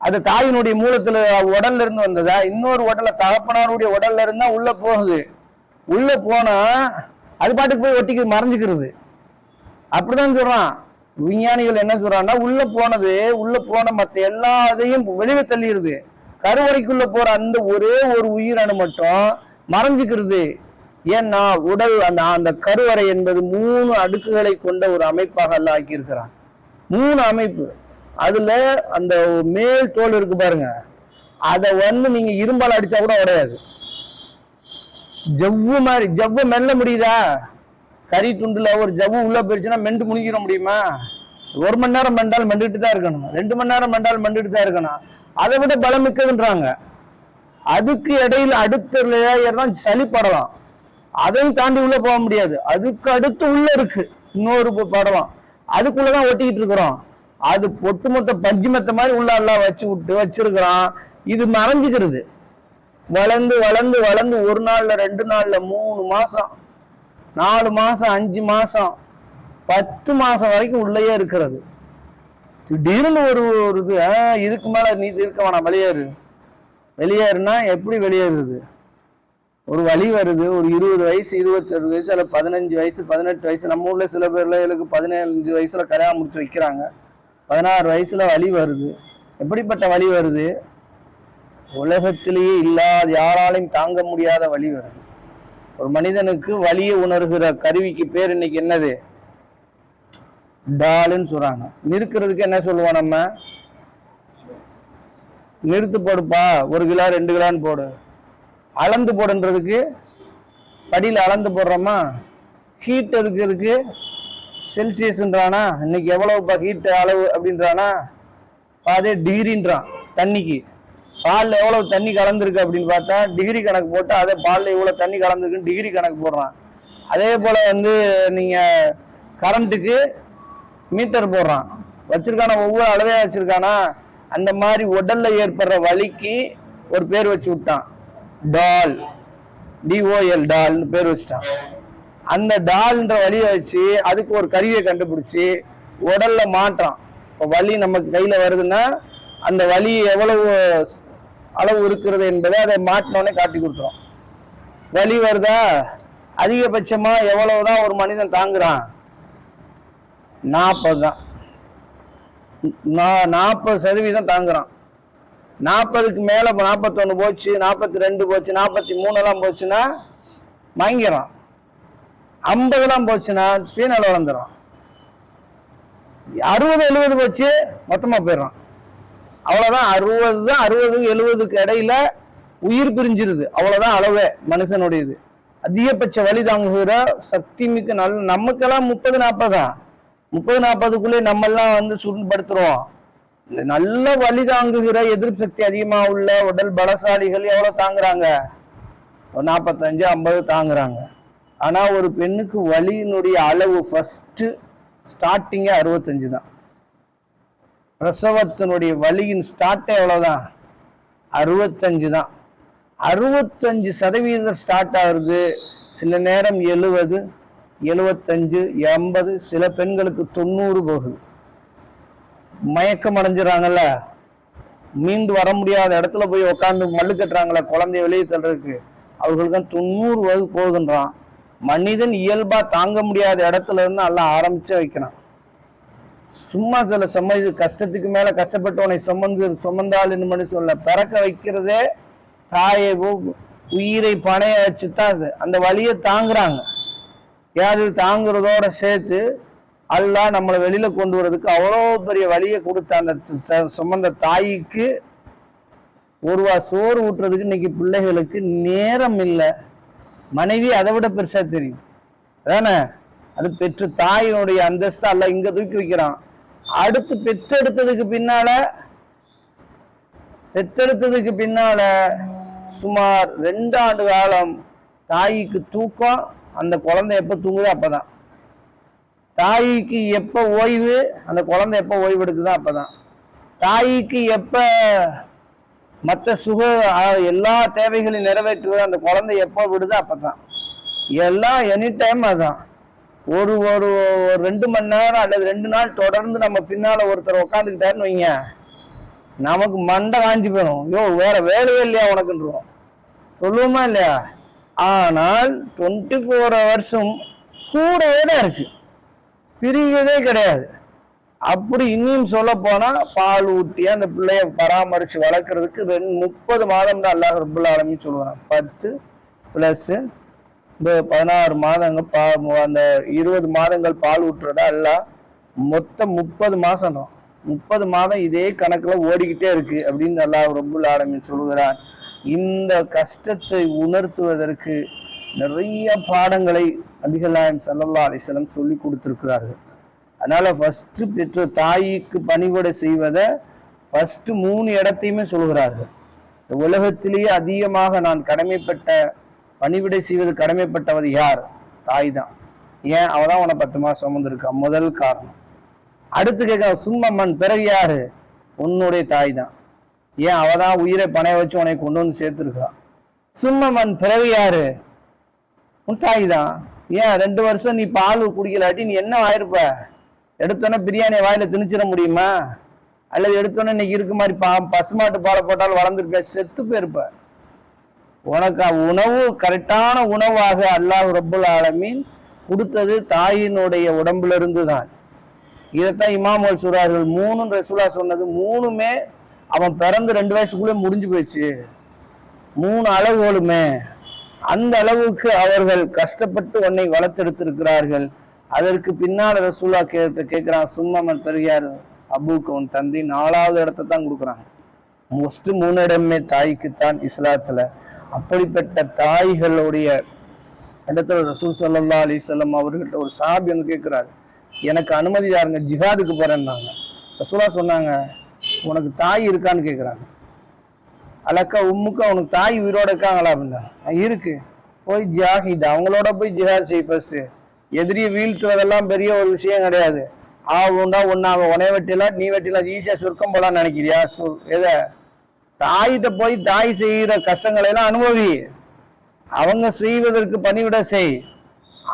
அது தாயினுடைய மூலத்துல உடல்ல இருந்து வந்ததா, இன்னொரு உடலை தகப்பனாருடைய உடல்ல இருந்தா உள்ள போகுது. உள்ள போனா அது பாட்டுக்கு போய் ஒட்டிக்கு மறைஞ்சுக்கிறது. அப்படிதான் சொல்றான். விஞ்ஞானிகள் என்ன சொல்றாங்கன்னா, உள்ள போன மற்ற எல்லாத்தையும் வெளியே தள்ளிடுது. கருவறைக்குள்ள போற அந்த ஒரே ஒரு உயிரணு மட்டும் மறைஞ்சுக்கிறது. ஏன்னா உடல் அந்த கருவறை என்பது 3 அடுக்குகளை கொண்ட ஒரு அமைப்பாக எல்லாம் ஆக்கியிருக்கிறான். 3 அமைப்பு. அதுல அந்த மேல் தோல் இருக்கு பாருங்க, அதை நீங்க இரும்பால் அடிச்சா கூட உடையாது. ஜவ்வு மாதிரி, ஜவ்வு மெல்ல முடியுதா? கறி துண்டுல ஒரு ஜவ்வு உள்ள போயிடுச்சுன்னா மெண்டு முழுங்கிட முடியுமா? 1 மணி நேரம் மெண்டால் மெண்டுட்டு தான் இருக்கணும், 2 மணி நேரம் மெண்டால் மெண்டுட்டு தான் இருக்கணும். அதை விட பலம் மிக்கதுன்றாங்க. அதுக்கு இடையில அடுத்த லேயர் தான் சளிப்படலாம், அதையும் தாண்டி உள்ள போக முடியாது. அதுக்கு அடுத்து உள்ள இருக்கு இன்னொரு படலாம், அதுக்குள்ளதான் ஒட்டிக்கிட்டு இருக்கிறோம். அது ஒட்டுமொத்த பஞ்சு மெத்த மாதிரி உள்ள எல்லாம் வச்சிருக்கிறான். இது மறைஞ்சுக்கிறது. வளர்ந்து வளர்ந்து வளர்ந்து 1 நாள்ல 2 நாள்ல 3 மாசம் 4 மாசம் 5 மாசம் 10 மாசம் வரைக்கும் உள்ளேயே இருக்கிறது. திடீர்னு ஒரு இதுக்கு மேல நீ இருக்க வேணாம், வெளியேறுனா எப்படி வெளியேறுது? ஒரு வழி வருது. ஒரு 20 வயசு 21 வயசு அல்ல 15 வயசு 18 வயசு. நம்ம ஊர்ல சில பேர்களுக்கு 15 வயசுல கல்யாணம் முடிச்சு வைக்கிறாங்க. 16 வயசுல வலி வருது. எப்படிப்பட்ட வலி வருது? உலகத்திலேயே இல்லாத, யாராலையும் தாங்க முடியாத வலி வருது. ஒரு மனிதனுக்கு வலியை உணர்கிற கருவிக்கு பேர் இன்னைக்கு என்னது? டால்னு சொல்றாங்க. நிறுக்கிறதுக்கு என்ன சொல்லுவோம் நம்ம? நிறுத்து போடுப்பா, 1 கிலோ 2 கிலோன்னு போடு. அளந்து போடுன்றதுக்கு படியில அளந்து போடுறோமா? ஹீட் இருக்கிறதுக்கு செல்சியஸ்ன்றானா, இன்னைக்கு எவ்வளவு ஹீட் அளவு அப்படின்றானா, அதே டிகிரின்றான். தண்ணிக்கு பாலில் எவ்வளவு தண்ணி கலந்துருக்கு அப்படின்னு பார்த்தா டிகிரி கணக்கு போட்டு அதே பாலில் இவ்வளோ தண்ணி கலந்துருக்குன்னு டிகிரி கணக்கு போடுறான். அதே போல் நீங்கள் கரண்ட்டுக்கு மீட்டர் போடுறான், வச்சிருக்கானா, ஒவ்வொரு அளவே வச்சிருக்கானா. அந்த மாதிரி உடல்ல ஏற்படுற வலிக்கு ஒரு பேர் வச்சு விட்டான், டால், டிஓஎல், டால்னு பேர் வச்சுட்டான். அந்த டால்ன்ற வலியை வச்சு அதுக்கு ஒரு கருவியை கண்டுபிடிச்சி உடல்ல மாற்றான். இப்போ வலி நமக்கு கையில வருதுன்னா அந்த வலி எவ்வளவு அளவு இருக்கிறது என்பதை அதை மாட்டினோடனே காட்டி கொடுத்துரும். வலி வருதா, அதிகபட்சமா எவ்வளவுதான் ஒரு மனிதன் தாங்குறான்? 40 தான். 40% தாங்குறான். 40க்கு மேல 41 போச்சு, 42 போச்சு, 43 எல்லாம் போச்சுன்னா மயங்கிறான். 50 எல்லாம் போச்சுன்னா ஸ்ரீநல வளர்ந்துடும். 60-70 போச்சு மொத்தமா போயிடுறான். அவ்வளவுதான். 60 தான், 60-70க்கு இடையில உயிர் பிரிஞ்சிருது. அவ்வளவுதான் அளவே மனுஷனுடையது. அதிகபட்ச வலி தாங்குகிற சக்தி மிக்க நமக்கெல்லாம் 30-40 தான். 30-40க்குள்ளே நம்ம எல்லாம் சுருப்படுத்துறோம். நல்ல வலி தாங்குகிற எதிர்ப்பு சக்தி அதிகமா உள்ள உடல் பலசாலிகள் எவ்வளவு தாங்குறாங்க? 45-50 தாங்குறாங்க. ஆனா ஒரு பெண்ணுக்கு வலியினுடைய அளவு ஃபர்ஸ்ட் ஸ்டார்டிங்கே 65 தான். பிரசவத்தினுடைய வலியின் ஸ்டார்டே எவ்வளவுதான்? 65 தான். 65% ஸ்டார்ட் ஆகுது. சில நேரம் 70, 75, 80, சில பெண்களுக்கு 90 போகுது. மயக்கம் அடைஞ்சிடறாங்கல்ல, மீண்டு வர முடியாத இடத்துல போய் உட்காந்து மல்லு கட்டுறாங்களே குழந்தைய வெளியே தள்ளுறதுக்கு, அவர்களுக்கு 90 போகுதுன்றான். மனிதன் இயல்பா தாங்க முடியாத இடத்துல இருந்து எல்லாம் ஆரம்பிச்சு வைக்கிறான். சும்மா சில கஷ்டத்துக்கு மேல கஷ்டப்பட்டு உன்னை சுமந்தால் என்ன சொல்ல, பிறக்க வைக்கிறதே தாயை உயிரை பணைய வச்சுதான் அந்த வலியை தாங்குறாங்க. யாரு தாங்குறதோட சேர்த்து அல்லாஹ் நம்மளை வெளியில கொண்டு வர்றதுக்கு அவ்வளோ பெரிய வலியை கொடுத்த அந்த சுமந்த தாய்க்கு ஒருவா சோறு ஊட்டுறதுக்கு இன்னைக்கு பிள்ளைகளுக்கு நேரம் இல்லை. மனைவி அதை விட பெருசா தெரியுது அதானே. அது பெற்ற தாயினுடைய அந்தஸ்து அல்ல இங்க தூக்கி வைக்கிறான். அடுத்து பெத்தெடுத்ததுக்கு பின்னால சுமார் 2 ஆண்டு காலம் தாய்க்கு தூக்கம். அந்த குழந்தை எப்ப தூங்குதோ அப்பதான். தாய்க்கு எப்ப ஓய்வு, அந்த குழந்தை எப்ப ஓய்வு எடுக்குதோ அப்பதான். தாய்க்கு எப்ப மற்ற எல்லா தேவைகளையும் நிறைவேற்றுவது, அந்த குழந்தை எப்போ விடுதோ அப்பதான். எல்லாம் எனி டைம் அதான். ஒரு 2 மணி நேரம் அல்லது 2 நாள் தொடர்ந்து நம்ம பின்னால ஒருத்தர் உட்காந்துக்கிட்டாருன்னு வைங்க, நமக்கு மண்டை காஞ்சி போயிடும். வேற வேலையே இல்லையா உனக்குன்றோம், சொல்லுவோமா இல்லையா? ஆனால் 24 ஹவர்ஸும் கூடவே தான் இருக்கு, பிரிவதே கிடையாது. அப்படி இன்னும் சொல்ல போனா பால் ஊட்டி அந்த பிள்ளைய பராமரிச்சு வளர்க்கறதுக்கு 30 மாதம் தான் அல்லாஹ் ரப்புல் ஆலமீன் சொல்லுவாங்க. 10 + 16 மாதங்கள் அந்த 20 மாதங்கள் பால் ஊட்டுறதா அல்ல, மொத்தம் 30 மாசம் தான். 30 மாதம் இதே கணக்குல ஓடிக்கிட்டே இருக்கு அப்படின்னு அல்லாஹ் ரப்புல் ஆலமீன் சொல்லுகிறான். இந்த கஷ்டத்தை உணர்த்துவதற்கு நிறைய பாடங்களை நபிகள் நாயகம் ஸல்லல்லாஹு அலைஹி வஸல்லம் சொல்லி கொடுத்திருக்கிறார்கள். அதனால ஃபர்ஸ்ட் பெற்ற தாய்க்கு பணிவிடை செய்வதை ஃபர்ஸ்ட் 3 இடத்தையுமே சொல்கிறார்கள். உலகத்திலேயே அதிகமாக நான் பணிவிடை செய்வது கடமைப்பட்டவது யார்? தாய் தான். ஏன்? அவதான் உன 10 மாசம் சுமந்திருக்கா, முதல் காரணம். அடுத்து கேட்க சும்மம்மன், பிறகு யாரு? உன்னுடைய தாய் தான். ஏன்? அவதான் உயிரை பணைய வச்சு உன்னை கொண்டு வந்து சேர்த்துருக்கா. சும்மம்மன், பிறகு யாரு? உன் தாய் தான். ஏன் 2 வருஷம் நீ பால் குடிக்கலாட்டி நீ என்ன ஆயிருப்ப? எடுத்தோன்னே பிரியாணி வாயில திணிச்சிட முடியுமா? அல்லது எடுத்தோன்னே இன்னைக்கு இருக்கு மாதிரி பசுமாட்டு பாலை போட்டாலும் வளர்ந்துருப்ப, செத்து போயிருப்ப. உனக்கு உணவு கரெக்டான உணவாக அல்லாஹ் ரப்புல் ஆலமீன் கொடுத்தது தாயினுடைய உடம்புல இருந்து தான். இதைத்தான் இமாம்கள் சொல்றார்கள். 3 ரசூலா சொன்னது 3மே அவன் பிறந்து 2 வயசுக்குள்ளே முடிஞ்சு போயிடுச்சு. 3 அளவுகளுமே அந்த அளவுக்கு அவர்கள் கஷ்டப்பட்டு உன்னை வளர்த்தெடுத்திருக்கிறார்கள். அதற்கு பின்னால் ரசூலா கேட்கிறான், சும்மமன், பெரியார், அபூக்கு, உன் தந்தை. 4வது இடத்தை தான் கொடுக்குறாங்க. மோஸ்ட் 3 இடமே தாய்க்குத்தான் இஸ்லாத்துல. அப்படிப்பட்ட தாய்களுடைய இடத்துல ரசூல் ஸல்லல்லாஹு அலைஹி வஸல்லம் அவர்கிட்ட ஒரு சஹாபி வந்து கேட்கிறாரு, எனக்கு அனுமதி தாருங்க, ஜிஹாதுக்கு போறேன்னாங்க. ரசூலா சொன்னாங்க, உனக்கு தாய் இருக்கான்னு கேட்குறாங்க. அலக்கா உம்முக்கு, அவனுக்கு தாய் உயிரோட இருக்காங்களா அப்படின்னா, இருக்கு, போய் ஜாஹித், அவங்களோட போய் ஜிஹாத் செய் ஃபர்ஸ்ட். எதிரியை வீழ்த்துவதெல்லாம் பெரிய ஒரு விஷயம் கிடையாது. உண்டா ஒன்னாக உனைய வெட்டிலாம் நீ வெட்டிலாம் ஈஸியா சுருக்கம் போலான்னு நினைக்கிறியா? எத தாயிட்ட போய் தாய் செய்கிற கஷ்டங்களை எல்லாம் அனுபவி, அவங்க செய்வதற்கு பணிவிட செய்.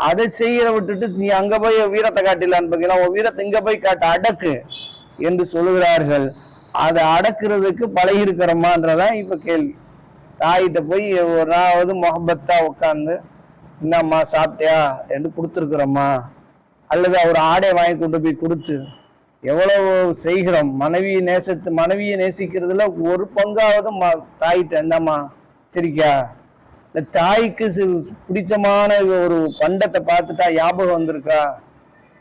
அதை செய்கிற விட்டுட்டு நீ அங்க போய் வீரத்தை காட்டிலான்னு பார்த்தீங்கன்னா, உன் வீரத்தை இங்க போய் காட்ட, அடக்கு என்று சொல்லுகிறார்கள். அதை அடக்குறதுக்கு பழகி இருக்கிறோமான்றதான் இப்ப கேள்வி. தாயிட்ட போய் ஒரு நாளாவது முகப்பத்தா உட்காந்து என்னம்மா சாப்பிட்டியா என்று கொடுத்துருக்குறோமா, அல்லது அவர் ஆடை வாங்கி கொண்டு போய் கொடுத்து எவ்வளவு செய்கிறோம்? மனைவியை நேசிக்கிறதுல ஒரு பங்காவது தாயிட்ட என்னம்மா சரிக்கா, இந்த தாய்க்கு பிடிச்சமான ஒரு பண்டத்தை பார்த்துட்டா ஞாபகம் வந்திருக்கா?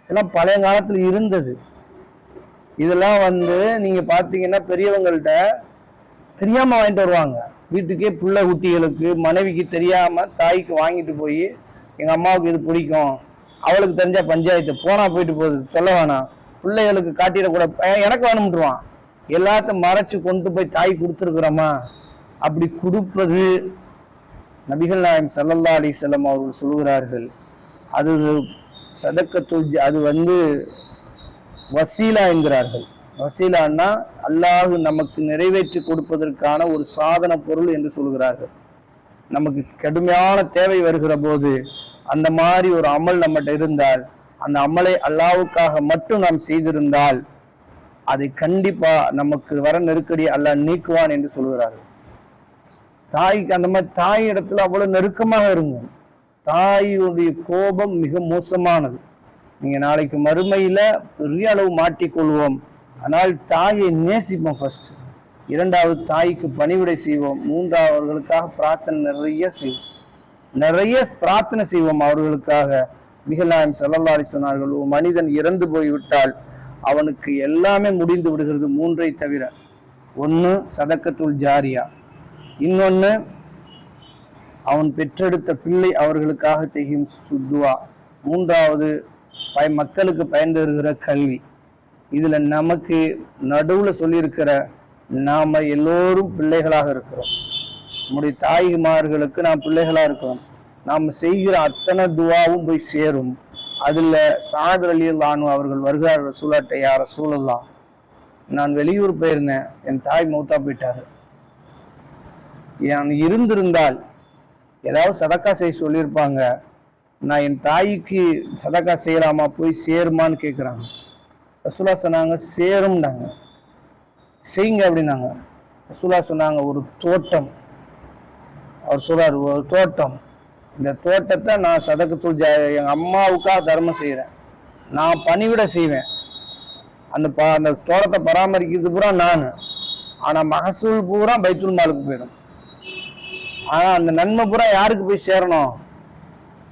இதெல்லாம் பழைய காலத்துல இருந்தது. இதெல்லாம் நீங்க பாத்தீங்கன்னா பெரியவங்கள்ட்ட தெரியாம வாங்கிட்டு வருவாங்க. வீட்டுக்கே பிள்ளை குட்டிகளுக்கு மனைவிக்கு தெரியாம தாய்க்கு வாங்கிட்டு போய், எங்க அம்மாவுக்கு இது பிடிக்கும், அவளுக்கு தெரிஞ்சா பஞ்சாயத்து, போனா போயிட்டு போகுது, சொல்ல வேணாம், பிள்ளைகளுக்கு காட்டிடக்கூட, எனக்கு வேணும்ட்டுருவான். எல்லாத்தையும் மறைச்சு கொண்டு போய் தாய் கொடுத்துருக்குறோமா? அப்படி கொடுப்பது நபிகள் நாயகம் ஸல்லல்லாஹு அலைஹி வஸல்லம் அவர்கள் சொல்கிறார்கள், அது சதக்கத்துல், அது வசீலா என்கிறார்கள். வசீலான்னா அல்லாஹ் நமக்கு நிறைவேற்றி கொடுப்பதற்கான ஒரு சாதன பொருள் என்று சொல்கிறார்கள். நமக்கு கடுமையான தேவை வருகிற போது அந்த மாதிரி ஒரு அமல் நம்மகிட்ட இருந்தால், அந்த அமலை அல்லாஹ்வுக்காக மட்டும் நாம் செய்திருந்தால், அதை கண்டிப்பா நமக்கு வர நெருக்கடி அல்லாஹ் நீக்குவான் என்று சொல்கிறார்கள். தாய்க்கு அந்த மாதிரி தாய் இடத்துல அவ்வளவு நெருக்கமாக இருங்க. தாயுடைய கோபம் மிக மோசமானது. நீங்க நாளைக்கு மறுமையில பெரிய அளவு மாட்டிக்கொள்வோம். ஆனால் தாயை நேசிப்போம் ஃபர்ஸ்ட். இரண்டாவது, தாய்க்கு பணிவிடை செய்வோம். மூன்றாவது, அவர்களுக்காக பிரார்த்தனை நிறைய பிரார்த்தனை செய்வோம் அவர்களுக்காக. நபிகள் நாயகம் ஸல்லல்லாஹு அலைஹி சொன்னார்கள், ஒரு மனிதன் இறந்து போய்விட்டால் அவனுக்கு எல்லாமே முடிந்து விடுகிறது, மூன்றை தவிர. ஒன்று சதக்கத்துல் ஜாரியா, இன்னொன்னு அவன் பெற்றெடுத்த பிள்ளை அவர்களுக்காக செய்யும் சுத்துவா, மூன்றாவது மக்களுக்கு பயன் தருகிற கல்வி. இதுல நமக்கு நடுவுல சொல்லியிருக்கிற, நாம எல்லோரும் பிள்ளைகளாக இருக்கிறோம். நம்முடைய தாய்மார்களுக்கு நாம் பிள்ளைகளா இருக்கிறோம். நாம செய்கிற அத்தனை துவாவும் போய் சேரும். அதுல ஸஅத் ரலியல்லாஹு அன்ஹு அவர்கள் வருகிறார் ரசூலுல்லாஹ், யா ரசூலல்லாஹ், நான் வெளியூர் போயிருந்தேன், என் தாய் மௌத்தா போயிட்டாரு. நான் இருந்திருந்தால் ஏதாவது சதக்கா செய்ய சொல்லியிருப்பாங்க, நான் என் தாய்க்கு சதக்கா செய்யலாமா, போய் சேருமான்னு கேட்குறாங்க. ரசூலா சொன்னாங்க, சேரும்னாங்க, செய்யுங்க அப்படின்னாங்க. ரசூலா சொன்னாங்க, ஒரு தோட்டம், அவர் சொல்றாரு, ஒரு தோட்டம், இந்த தோட்டத்தை நான் சதக்கத்துல் எங்க அம்மாவுக்காக தர்மம் செய்யறேன், நான் பணிவிட செய்வேன், அந்த தோட்டத்தை பராமரிக்கிறது பூரா நான், ஆனா மகசூல் பூரா பைத்துல் மாலுக்கு போயிடும். ஆனா அந்த நன்மை பூரா யாருக்கு போய் சேரணும்?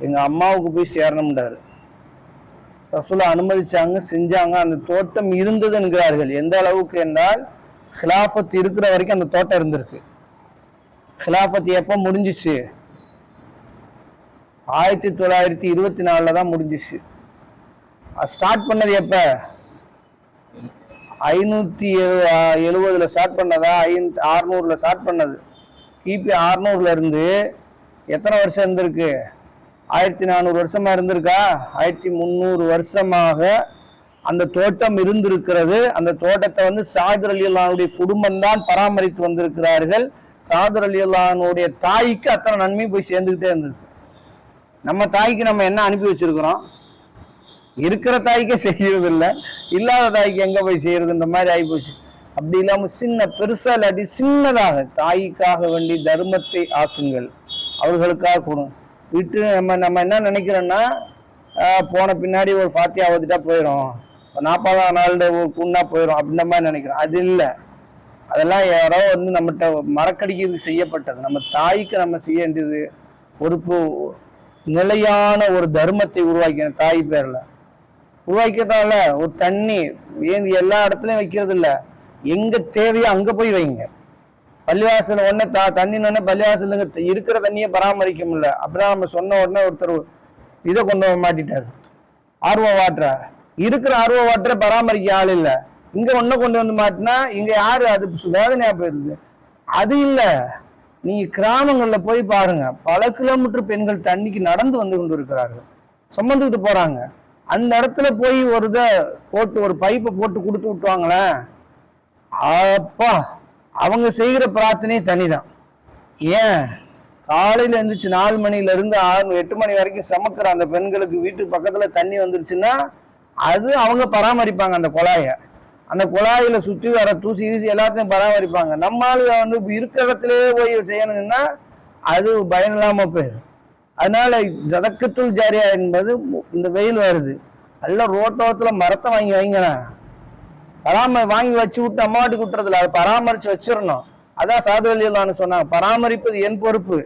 எங்க அம்மாவுக்கு போய் சேரணும்ன்றாரு. ரசூலா அனுமதிச்சாங்க, செஞ்சாங்க. அந்த தோட்டம் இருந்தது என்கிறார்கள். எந்த அளவுக்கு என்றால், ஹிலாஃபத் இருக்கிற வரைக்கும் அந்த தோட்டம் இருந்திருக்கு. ஹிலாஃபத் எப்ப முடிஞ்சிச்சு? 1924 தான் முடிஞ்சிச்சு. ஸ்டார்ட் பண்ணது எப்ப? 570 ஸ்டார்ட் பண்ணதா, 600 ஸ்டார்ட் பண்ணது. கிபி 600 இருந்து எத்தனை வருஷம் இருந்திருக்கு? 1400 வருஷமா இருந்திருக்கா? 1300 வருஷமாக அந்த தோட்டம் இருந்திருக்கிறது. அந்த தோட்டத்தை ஸஅத் ரலியல்லாஹு அன்ஹுடைய குடும்பம் தான் பராமரித்து வந்திருக்கிறார்கள். ஸஅத் ரலியல்லாஹு அன்ஹுடைய தாய்க்கு அத்தனை நன்மை போய் சேர்ந்துகிட்டே இருந்திருக்கு. நம்ம தாய்க்கு நம்ம என்ன அனுப்பி வச்சிருக்கிறோம்? இருக்கிற தாய்க்கே செய்யறது இல்லை, இல்லாத தாய்க்கு எங்க போய் செய்யறதுன்ற மாதிரி ஆகி போச்சு. அப்படி இல்லாம சின்ன பெருசா இல்லாட்டி சின்னதாக தாய்க்காக வேண்டி தர்மத்தை ஆக்குங்கள், அவர்களுக்காக கொடுங்க. விட்டு நம்ம என்ன நினைக்கிறோம்னா, போன பின்னாடி ஒரு ஃபாத்தியா ஓதிட்டா போயிடும், 40ஆம் நாள் குன்னா போயிடும், அப்படின்ற மாதிரி நினைக்கிறோம். அது இல்லை. அதெல்லாம் யாரோ நம்மகிட்ட மறக்கடிக்கிறதுக்கு செய்யப்பட்டது. நம்ம தாய்க்கு நம்ம செய்ய வேண்டியது ஒரு நிலையான ஒரு தர்மத்தை உருவாக்கின தாய் பேர்ல உருவாக்கிறதால ஒரு தண்ணி எல்லா இடத்துலயும் வைக்கிறது இல்லை, எங்க தேவையோ அங்க போய் வைங்க. பள்ளிவாசல் உடனே தண்ணி உடனே பள்ளிவாசல் இருக்கிற தண்ணியை பராமரிக்க முடியல. அப்படின்னா நம்ம சொன்ன உடனே ஒருத்தர் இதை கொண்டு வர மாட்டிட்டாரு, ஆர்வ வாட்டரை இருக்கிற ஆர்வ வாட்டரை பராமரிக்க ஆள் இல்லை. இங்க ஒன்ன கொண்டு வந்து மாட்டினா இங்க யாரு, அது வேதனையா போயிருது. அது இல்ல, நீங்க கிராமங்கள்ல போய் பாருங்க, பல கிலோமீட்டர் பெண்கள் தண்ணிக்கு நடந்து வந்து கொண்டு இருக்கிறார்கள், சுமந்துக்கிட்டு போறாங்க. அந்த இடத்துல போய் ஒரு இதை போட்டு ஒரு பைப்பை போட்டு கொடுத்து விட்டுவாங்களேன், அப்பா அவங்க செய்கிற பிரார்த்தனை தனிதான். ஏன் காலையில எழுந்திரிச்சு 4 மணில இருந்து 8 மணி வரைக்கும் சமைக்கிற அந்த பெண்களுக்கு வீட்டுக்கு பக்கத்துல தண்ணி வந்துருச்சுன்னா அது அவங்க பராமரிப்பாங்க. அந்த குழாயில சுற்றி வர தூசி ஈசி எல்லாத்தையும் பராமரிப்பாங்க. நம்மளால வந்து இருக்கிற இடத்துலயே போய் செய்யணும்னா அது பயனில்லாம போயிடும். அதனால சதக்கத்துல் ஜாரியா என்பது, இந்த வெயில் வருது, எல்லாம் ரோட்டோரத்துல மரத்தை வாங்கி வைங்களேன், வாங்கி வச்சு விட்டு அம்மாட்டுக்கு விட்டுறதுல அதை பராமரிச்சு வச்சிடணும். அதான் சாதுவலியல்லான்னு சொன்னாங்க, பராமரிப்பது என் பொறுப்பு,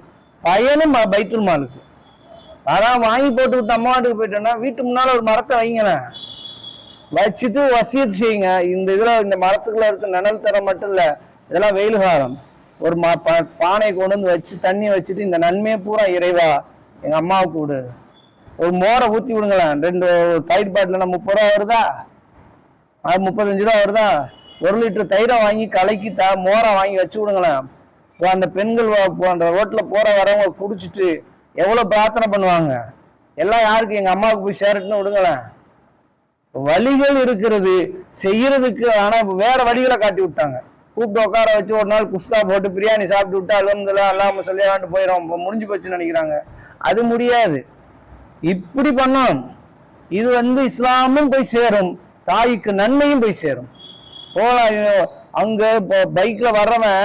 பயனும் பைத்துல் மாலுக்கு. வாங்கி போட்டு விட்டு அம்மாட்டுக்கு போயிட்டோன்னா வீட்டு முன்னால ஒரு மரத்தை வைங்களேன், வச்சுட்டு வசியத்து செய்யுங்க. இந்த இதுல இந்த மரத்துக்குள்ள இருக்க நிழல் தர மட்டும் இல்ல, இதெல்லாம் வெயில் காலம். ஒரு பானையை கொண்டு வந்து வச்சு தண்ணி வச்சுட்டு இந்த நன்மையை பூரா இறைவா எங்க அம்மாவுக்கு விடு, ஒரு மோரை ஊத்தி விடுங்களேன். 2 தயிர் பாட்டில் 30 ரூபா வருதா, அது 35 ரூபா வருதா, 1 லிட்டர் தயிரை வாங்கி கலக்கி மோரை வாங்கி வச்சு விடுங்களேன். அந்த பெண்கள் அந்த ரோட்ல போற வரவங்க குடிச்சிட்டு எவ்வளவு பிரார்த்தனை பண்ணுவாங்க. எல்லாம் யாருக்கு, எங்க அம்மாவுக்கு போய் சேரட்டுன்னு விடுங்களேன். வழிகள் இருக்கிறது செய்யறதுக்கு, ஆனா வேற வழிகளை காட்டி விட்டாங்க. கூப்பிட்டு உட்கார வச்சு ஒரு நாள் குஸ்கா போட்டு பிரியாணி சாப்பிட்டு விட்டா அல்ஹம்துலில்லாஹ் அல்லாஹ் சொல்லியாண்டு போயிடும், முடிஞ்சு போச்சுன்னு நினைக்கிறாங்க. அது முடியாது, இப்படி பண்ணோம். இது வந்து இஸ்லாமும் போய் சேரும், தாய்க்கு நன்மையும் போய் சேரும். போலாம். அங்க பைக்ல வர்றவன்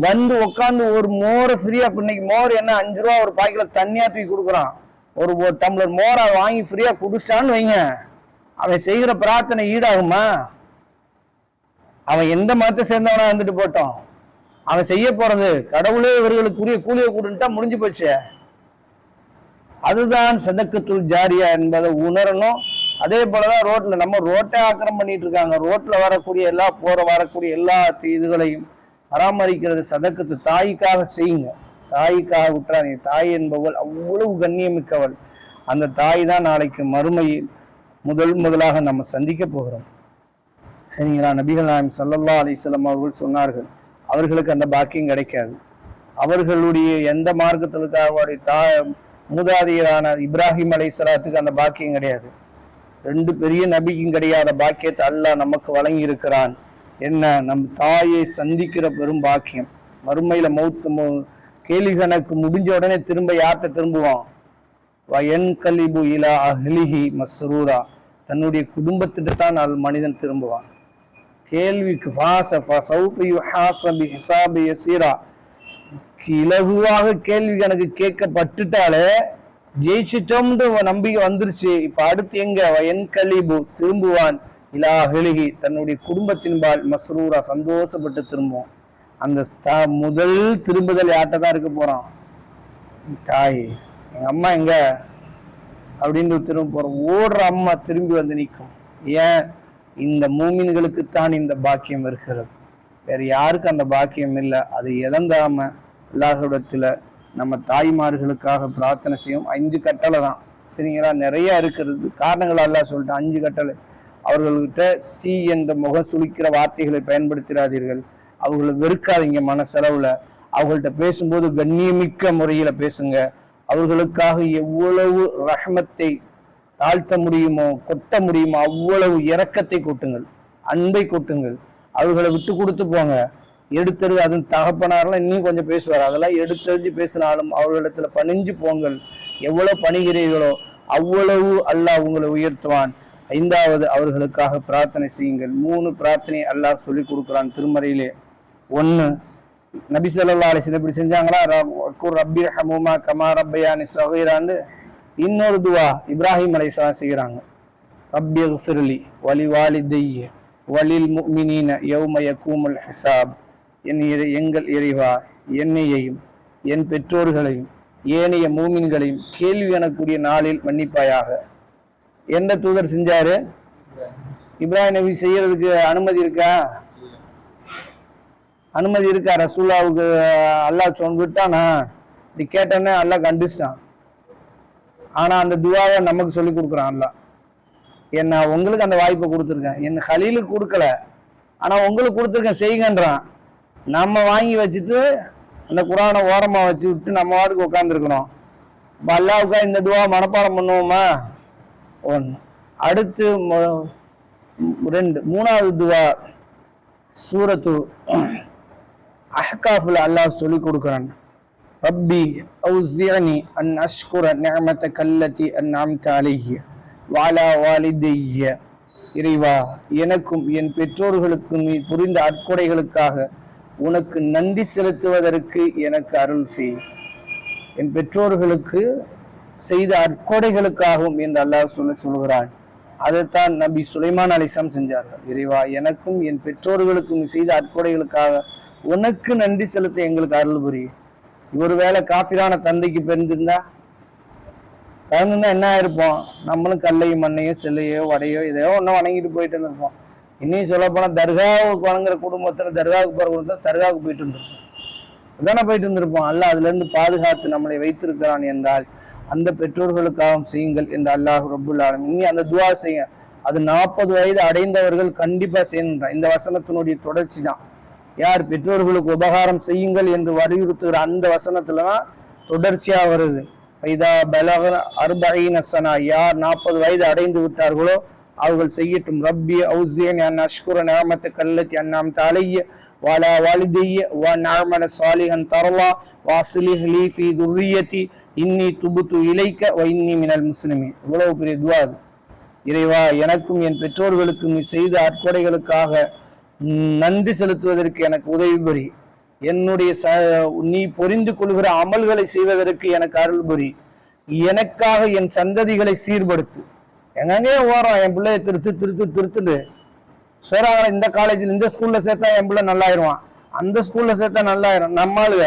வந்து உட்காந்து ஒரு மோரை ஃப்ரீயா, இன்னைக்கு மோர் என்ன 5 ரூபா ஒரு பாக்கெட்ல தண்ணியா தூக்கி கொடுக்குறான், ஒரு டம்ளர் மோரை வாங்கி ஃப்ரீயா குடிச்சிட்டான்னு வைங்க, அவன் செய்கிற பிரார்த்தனை ஈடாகுமா? அவன் எந்த மதத்தை சேர்ந்தவனா வந்துட்டு போட்டோம், அவன் செய்ய போறது கடவுளே இவர்களுக்குரிய கூலியை கூடுன்ட்டா முடிஞ்சு போச்சு. அதுதான் சதக்கத்துல் ஜாரியா என்பதை உணரணும். அதே போலதான் ரோட்ல, நம்ம ரோட்டை ஆக்கிரம் பண்ணிட்டு இருக்காங்க, ரோட்ல வரக்கூடிய வரக்கூடிய எல்லா இதுகளையும் பராமரிக்கிறது சதக்கத்து. தாய்க்காக செய்யுங்க, தாய்க்காக விட்டுறாதீங்க. தாய் என்பவள் அவ்வளவு கண்ணியமிக்கவள். அந்த தாய் தான் நாளைக்கு மறுமையில் முதலாக நம்ம சந்திக்க போகிறோம். சரிங்களா? நபிகள் நாயகம் ஸல்லல்லாஹு அலைஹி வஸல்லம் அவர்கள் சொன்னார்கள், அவர்களுக்கு அந்த பாக்கியம் கிடைக்காது. அவர்களுடைய எந்த மார்க்கத்திற்காக மூதாதையரான இப்ராஹிம் அலைஹிஸ்ஸலாத்துக்கு அந்த பாக்கியம் கிடையாது. 2 பெரிய நபிக்கும் கிடையாத பாக்கியத்தை அல்லாஹ் நமக்கு வழங்கி இருக்கிறான். என்ன? நம் தாயை சந்திக்கிற பெரும் பாக்கியம். மறுமையில கேள்வி கணக்கு முடிஞ்ச உடனே திரும்ப யார்கிட்ட திரும்புவான்? வயன்கலிபு இலா அஹ்லிஹி மஸ்ரூரா, தன்னுடைய குடும்பத்திட்ட தான் மனிதன் திரும்புவான். கேள்விக்கு இலகுவாக கேள்வி கணக்கு கேட்கப்பட்டுட்டாலே ஜெயிச்சிட்டோம்னு நம்பிக்கை வந்துருச்சு. இப்ப அடுத்து எங்க? வயன்கலிபு, திரும்புவான், இலா அஹ்லிஹி, தன்னுடைய குடும்பத்தின்பால், மஸ்ரூரா, சந்தோஷப்பட்டு திரும்புவான். அந்த முதல் திரும்புதல் யார்கிட்ட தான் இருக்க போறான்? தாய். எங்க அம்மா எங்க அப்படின்னு திரும்ப போறோம். ஓடுற அம்மா திரும்பி வந்து நிற்கும். ஏன்? இந்த மூமின்களுக்குத்தான் இந்த பாக்கியம் இருக்கிறது, வேற யாருக்கும் அந்த பாக்கியம் இல்லை. அதை இழந்தாம அல்லாஹ்விடத்துல நம்ம தாய்மார்களுக்காக பிரார்த்தனை செய்யும். 5 கட்டளை தான், சரிங்களா? நிறைய இருக்கிறது, காரணங்கள் அல்லாஹ் சொல்லிட்டு 5 கட்டளை. அவர்கள்கிட்ட ஸ்ரீ என்ற முகம் சுளிக்கிற வார்த்தைகளை பயன்படுத்திடாதீர்கள், அவர்களை வெறுக்காதீங்க மனசெலவுல. அவங்கள்ட்ட பேசும்போது கண்ணியமிக்க முறையில பேசுங்க. அவர்களுக்காக எவ்வளவு ரஹ்மத்தை தாழ்த்த முடியுமோ, கொட்ட முடியுமோ அவ்வளவு இரக்கத்தை கொட்டுங்கள், அன்பை கொட்டுங்கள். அவர்களை விட்டு கொடுத்து போங்க. எடுத்தது அது தகப்பனாரெல்லாம் இன்னும் கொஞ்சம் பேசுவார், அதெல்லாம் எடுத்தறிஞ்சு பேசினாலும் அவர்களிடத்துல பணிஞ்சு போங்கள். எவ்வளவு பணிகிறீர்களோ அவ்வளவு அல்லாஹ் உங்களை உயர்த்துவான். 5வது, அவர்களுக்காக பிரார்த்தனை செய்யுங்கள். 3 பிரார்த்தனை அல்லாஹ் சொல்லி கொடுக்குறான் திருமறையிலே. 1, நபி ஸல்லல்லாஹு அலைஹி வஸல்லம் இப்படி செஞ்சாங்களா, ரப்பி ரஹ்முமா கமா ரப்பயானி ஸகீரான்னு. இன்னொரு துவா இப்ராஹிம் அலைஹிஸ்ஸலாம் செய்கிறாங்க, ரப்பி ஃபிர்லி வலி வாலிதைய வலில் முஃமினீன யௌம யகூமுல் ஹிசாப். எங்கள் இறைவா, என்னையையும் என் பெற்றோர்களையும் ஏனைய மூமின்களையும் கேள்வி எனக்கூடிய நாளில் மன்னிப்பாயாக. எந்த தூதர் செஞ்சாரு? இப்ராஹிம் நபி செய்யறதுக்கு அனுமதி இருக்கா? அனுமதி இருக்கா? ரசூலுல்லாவுக்கு அல்லாஹ் சொல்லிட்டானா? இப்படி கேட்டோன்னே அல்லாஹ் கண்டிச்சிட்டான். ஆனா அந்த துவாவை நமக்கு சொல்லி கொடுக்குறான் அல்லாஹ். என்ன உங்களுக்கு அந்த வாய்ப்பை கொடுத்துருக்கேன், என் ஹலீலுக்கு கொடுக்கல, ஆனா உங்களுக்கு கொடுத்துருக்கேன் செய்யுங்கன்றான். நம்ம வாங்கி வச்சுட்டு அந்த குரானை ஓரமா வச்சு விட்டு நம்ம வாட்டுக்கு உட்காந்துருக்கணும். அல்லாவுக்கா இந்த துவா மனப்பாடம் பண்ணுவோமா? ஒன்று. அடுத்து மூணாவது துவா சூரத்து அஹ்காஃப்ல அல்லாஹ் சொல்லி கொடுக்குறான். ரப்பி அவுஸிஅனி அன் அஷ்குர நிஅமதக அல்லதி அன்அம்த அலைஹி வஅலா வாலிதைய. இறைவா, எனக்கும் என் பெற்றோர்களுக்கும் நீ புரிந்த அற்கொடைகளுக்காக உனக்கு நன்றி செலுத்துவதற்கு எனக்கு அருள் செய். என் பெற்றோர்களுக்கு செய்த அற்கொடைகளுக்காகவும் என்று அல்லாஹ் சொல்லுகிறான். அதைத்தான் நபி சுலைமான் அலைஹிஸ்ஸலாம் செஞ்சார்கள். இறைவா, எனக்கும் என் பெற்றோர்களுக்கும் செய்த அற்கொடைகளுக்காக உனக்கு நன்றி செலுத்த எங்களுக்கு அருள் புரி. ஒரு வேளை காஃபிரான தந்தைக்கு பிறந்திருந்தா என்ன ஆயிருப்போம்? நம்மளும் கல்லையும் மண்ணையோ செல்லையோ வடையோ இதையோ ஒன்றும் வணங்கிட்டு போயிட்டு இருந்திருப்போம். இன்னும் சொல்ல போனா தர்காவுக்கு வணங்குற குடும்பத்துல தர்காவுக்கு போற குடும்பத்தில் தர்காவுக்கு போயிட்டு இருந்திருப்போம். அதானே போயிட்டு இருந்திருப்போம். அல்லாஹ் அதுல இருந்து பாதுகாத்து நம்மளை வைத்திருக்கிறான் என்றால் அந்த பெற்றோர்களுக்காகவும் செய்யுங்கள் என்று அல்லாஹ் ரப்புல் ஆலமீன். இனி அந்த துவா செய்ய, அது 40 வயது அடைந்தவர்கள் கண்டிப்பா செய்யணுன்றான். இந்த வசனத்தினுடைய தொடர்ச்சி தான். யார் பெற்றோர்களுக்கு உபகாரம் செய்யுங்கள் என்று வலியுறுத்துகிற அந்த வசனத்துலதான் தொடர்ச்சியா வருது. இதா பலக 40 சனா, யார் 40 வயது அடைந்து விட்டார்களோ அவர்கள் செய்யட்டும். ரப்பி அவுஸிஅனி அன் அஷ்குர நிஅமதக அல்லதி அன்அம்த அலைய வஅலா வாலிதைய வ நஅமல சாலிஹன் தர்லா வாஸ்லிஹ் லீ ஃபீ துர்ரியதி இன்னி துபுத்து இலைக்க வ இன்னி மினல் முஸ்லிமீன். இவ்வளவு பெரிய துவா அது. இறைவா, எனக்கும் என் பெற்றோர்களுக்கும் நீ செய்த அற்கொடைகளுக்காக நன்றி செலுத்துவதற்கு எனக்கு உதவி புரி. என்னுடைய நீ பொரிந்து கொள்கிற அமல்களை செய்வதற்கு எனக்கு அருள் புரி. எனக்காக என் சந்ததிகளை சீர்படுத்து. எங்கே ஓரம் என் பிள்ளைய திருத்துட்டு சேராங்க. இந்த காலேஜில் இந்த ஸ்கூல்ல சேர்த்தா என் பிள்ளை நல்லாயிருவான், அந்த ஸ்கூல்ல சேர்த்தா நல்லாயிரும். நம்மளுக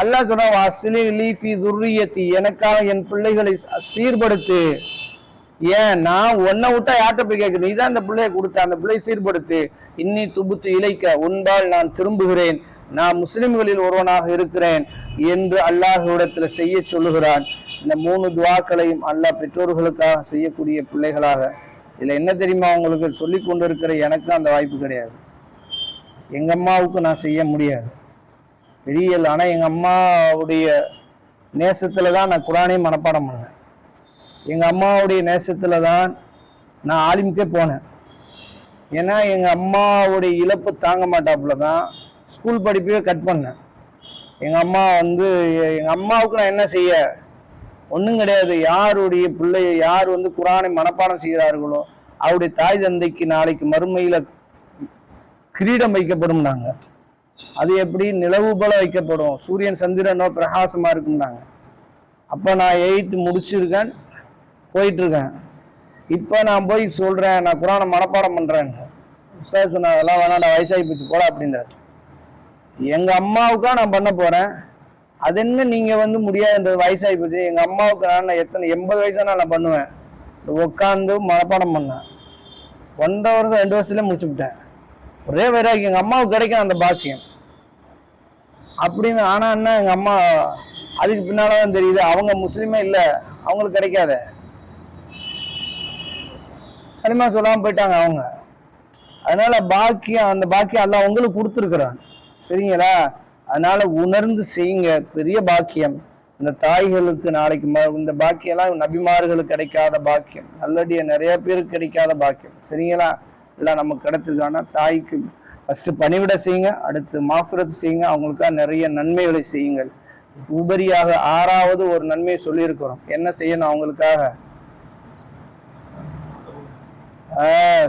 அல்லாஹ் சொன்னா வாஸ்லி லீ ஃபீ துர்ரியத்தி, எனக்காக என் பிள்ளைகளை சீர்படுத்து. ஏன் நான் உன்னை விட்டா யார்கிட்ட போய் கேட்குறேன்? நீதான் அந்த பிள்ளைய கொடுத்த, அந்த பிள்ளையை சீர்படுத்து. இன்னி துபுத்து இலைக்க, உன்பால் நான் திரும்புகிறேன், நான் முஸ்லிம்களில் ஒருவனாக இருக்கிறேன் என்று அல்லாஹ்விடத்துல செய்ய சொல்லுகிறான். இந்த 3 துவாக்களையும் அல்லாஹ் பெற்றோர்களுக்காக செய்யக்கூடிய பிள்ளைகளாக. இதுல என்ன தெரியுமா, அவங்களுக்கு சொல்லி கொண்டு இருக்கிற எனக்கு அந்த வாய்ப்பு கிடையாது. எங்க அம்மாவுக்கு நான் செய்ய முடியாது பெரிய. ஆனா எங்க அம்மாவுடைய நேசத்துல தான் நான் குரானே மனப்பாடம் பண்ணேன். எங்க அம்மாவுடைய நேசத்துல தான் நான் ஆலிமுக்கே போனேன். ஏன்னா எங்க அம்மாவுடைய இழப்பு தாங்க மாட்டாப்புல தான் ஸ்கூல் படிப்பையே கட் பண்ணேன். எங்க அம்மாவுக்கு நான் என்ன செய்ய? ஒன்றும் கிடையாது. யாருடைய பிள்ளைய யார் குரானை மனப்பாடம் செய்கிறார்களோ அவருடைய தாய் தந்தைக்கு நாளைக்கு மறுமையில கிரீடம் வைக்கப்படும். நாங்க அது எப்படி? நிலவு போல வைக்கப்படும், சூரியன் சந்திரனோ பிரகாசமா இருக்கும்னாங்க. அப்ப நான் 8th முடிச்சிருக்கேன், போயிட்டு இருக்கேன். இப்ப நான் போய் சொல்றேன் நான் குரானை மனப்பாடம் பண்றேன். சார் சொன்ன அதெல்லாம் வேணாம், வயசாகி போச்சு போல அப்படின்றாரு. எங்க அம்மாவுக்கா நான் பண்ண போறேன், அது என்ன நீங்க முடியாதுன்றது? வயசாகி போச்சு. எங்க அம்மாவுக்கு நான் எத்தனை 80 வயசானா நான் பண்ணுவேன். உட்காந்து மனப்பாடம் பண்ணேன். 1.5 வருஷம் 2 வருஷத்துல முடிச்சு விட்டேன். ஒரே வைராகி, எங்க அம்மாவுக்கு கிடைக்கும் அந்த பாக்கியம் அப்படின்னு. ஆனா என்ன, எங்க அம்மா அதுக்கு பின்னாலதான் தெரியுது அவங்க முஸ்லீமே இல்லை, அவங்களுக்கு கிடைக்காத. கனிமா சொல்லாம போயிட்டாங்க அவங்க. அதனால பாக்கியம், அந்த பாக்கியம் அல்லாஹ் உங்களுக்கு கொடுத்துருக்குறான். சரிங்களா? அதனால உணர்ந்து செய்யுங்க. பெரிய பாக்கியம். இந்த தாய்களுக்கு நாளைக்கு இந்த பாக்கியெல்லாம் நபிமார்களுக்கு கிடைக்காத பாக்கியம், நல்லடிய நிறைய பேருக்கு கிடைக்காத பாக்கியம். சரிங்களா? எல்லாம் நமக்கு கிடைச்சிருக்கானா தாய்க்கு ஃபர்ஸ்ட் பணிவிட செய்யுங்க, அடுத்து மாஃபிரத் செய்யுங்க, அவங்களுக்காக நிறைய நன்மைகளை செய்யுங்கள். உபரியாக 6வது ஒரு நன்மையை சொல்லியிருக்கிறோம். என்ன செய்யணும் அவங்களுக்காக?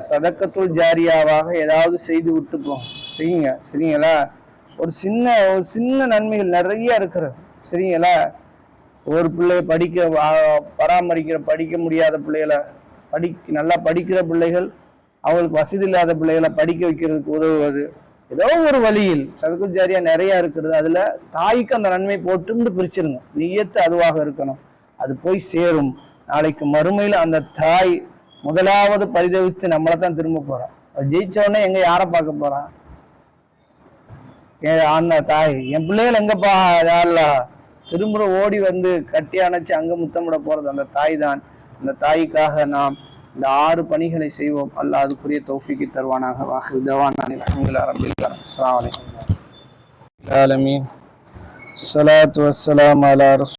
சதக்கத்துல் ஜாரியாவாக ஏதாவது செய்து விட்டுப்போம், செய்யுங்க. சரிங்களா? ஒரு சின்ன நன்மைகள் நிறைய இருக்கிறது. சரிங்களா? ஒரு பிள்ளைய படிக்க முடியாத பிள்ளைகளை நல்லா படிக்கிற பிள்ளைகள், அவங்களுக்கு வசதி இல்லாத பிள்ளைகளை படிக்க வைக்கிறதுக்கு உதவுவது, ஏதோ ஒரு வழியில் சதக்கத்துல் ஜாரியா நிறைய இருக்கிறது. அதுல தாய்க்கு அந்த நன்மை போட்டு பிரிச்சிருங்க. நியத்து அதுவாக இருக்கணும், அது போய் சேரும். நாளைக்கு மறுமையில் அந்த தாய் முதலாவது பரிதவித்து நம்மளை தான் திரும்ப போறான். அது ஜெயிச்சவொடனே எங்க யாரை பார்க்க போறான்? அந்த தாய் என் பிள்ளைகள் எங்கப்பா யாரெல்லாம் திரும்ப ஓடி கட்டி அணைச்சு அங்க முத்தமிட போறது அந்த தாய் தான். அந்த தாய்க்காக நாம் இந்த 6 பணிகளை செய்வோம். அல்லாஹ் அதுக்குரிய தௌஃபீக்கை தருவானாக. வாஹிர் தவானா அல்ஹம்துலில்லாஹி ரப்பில் ஆலமீன். அஸ்ஸலாமு அலைக்கும். ஸலாத்து வஸ்ஸலாமு அலா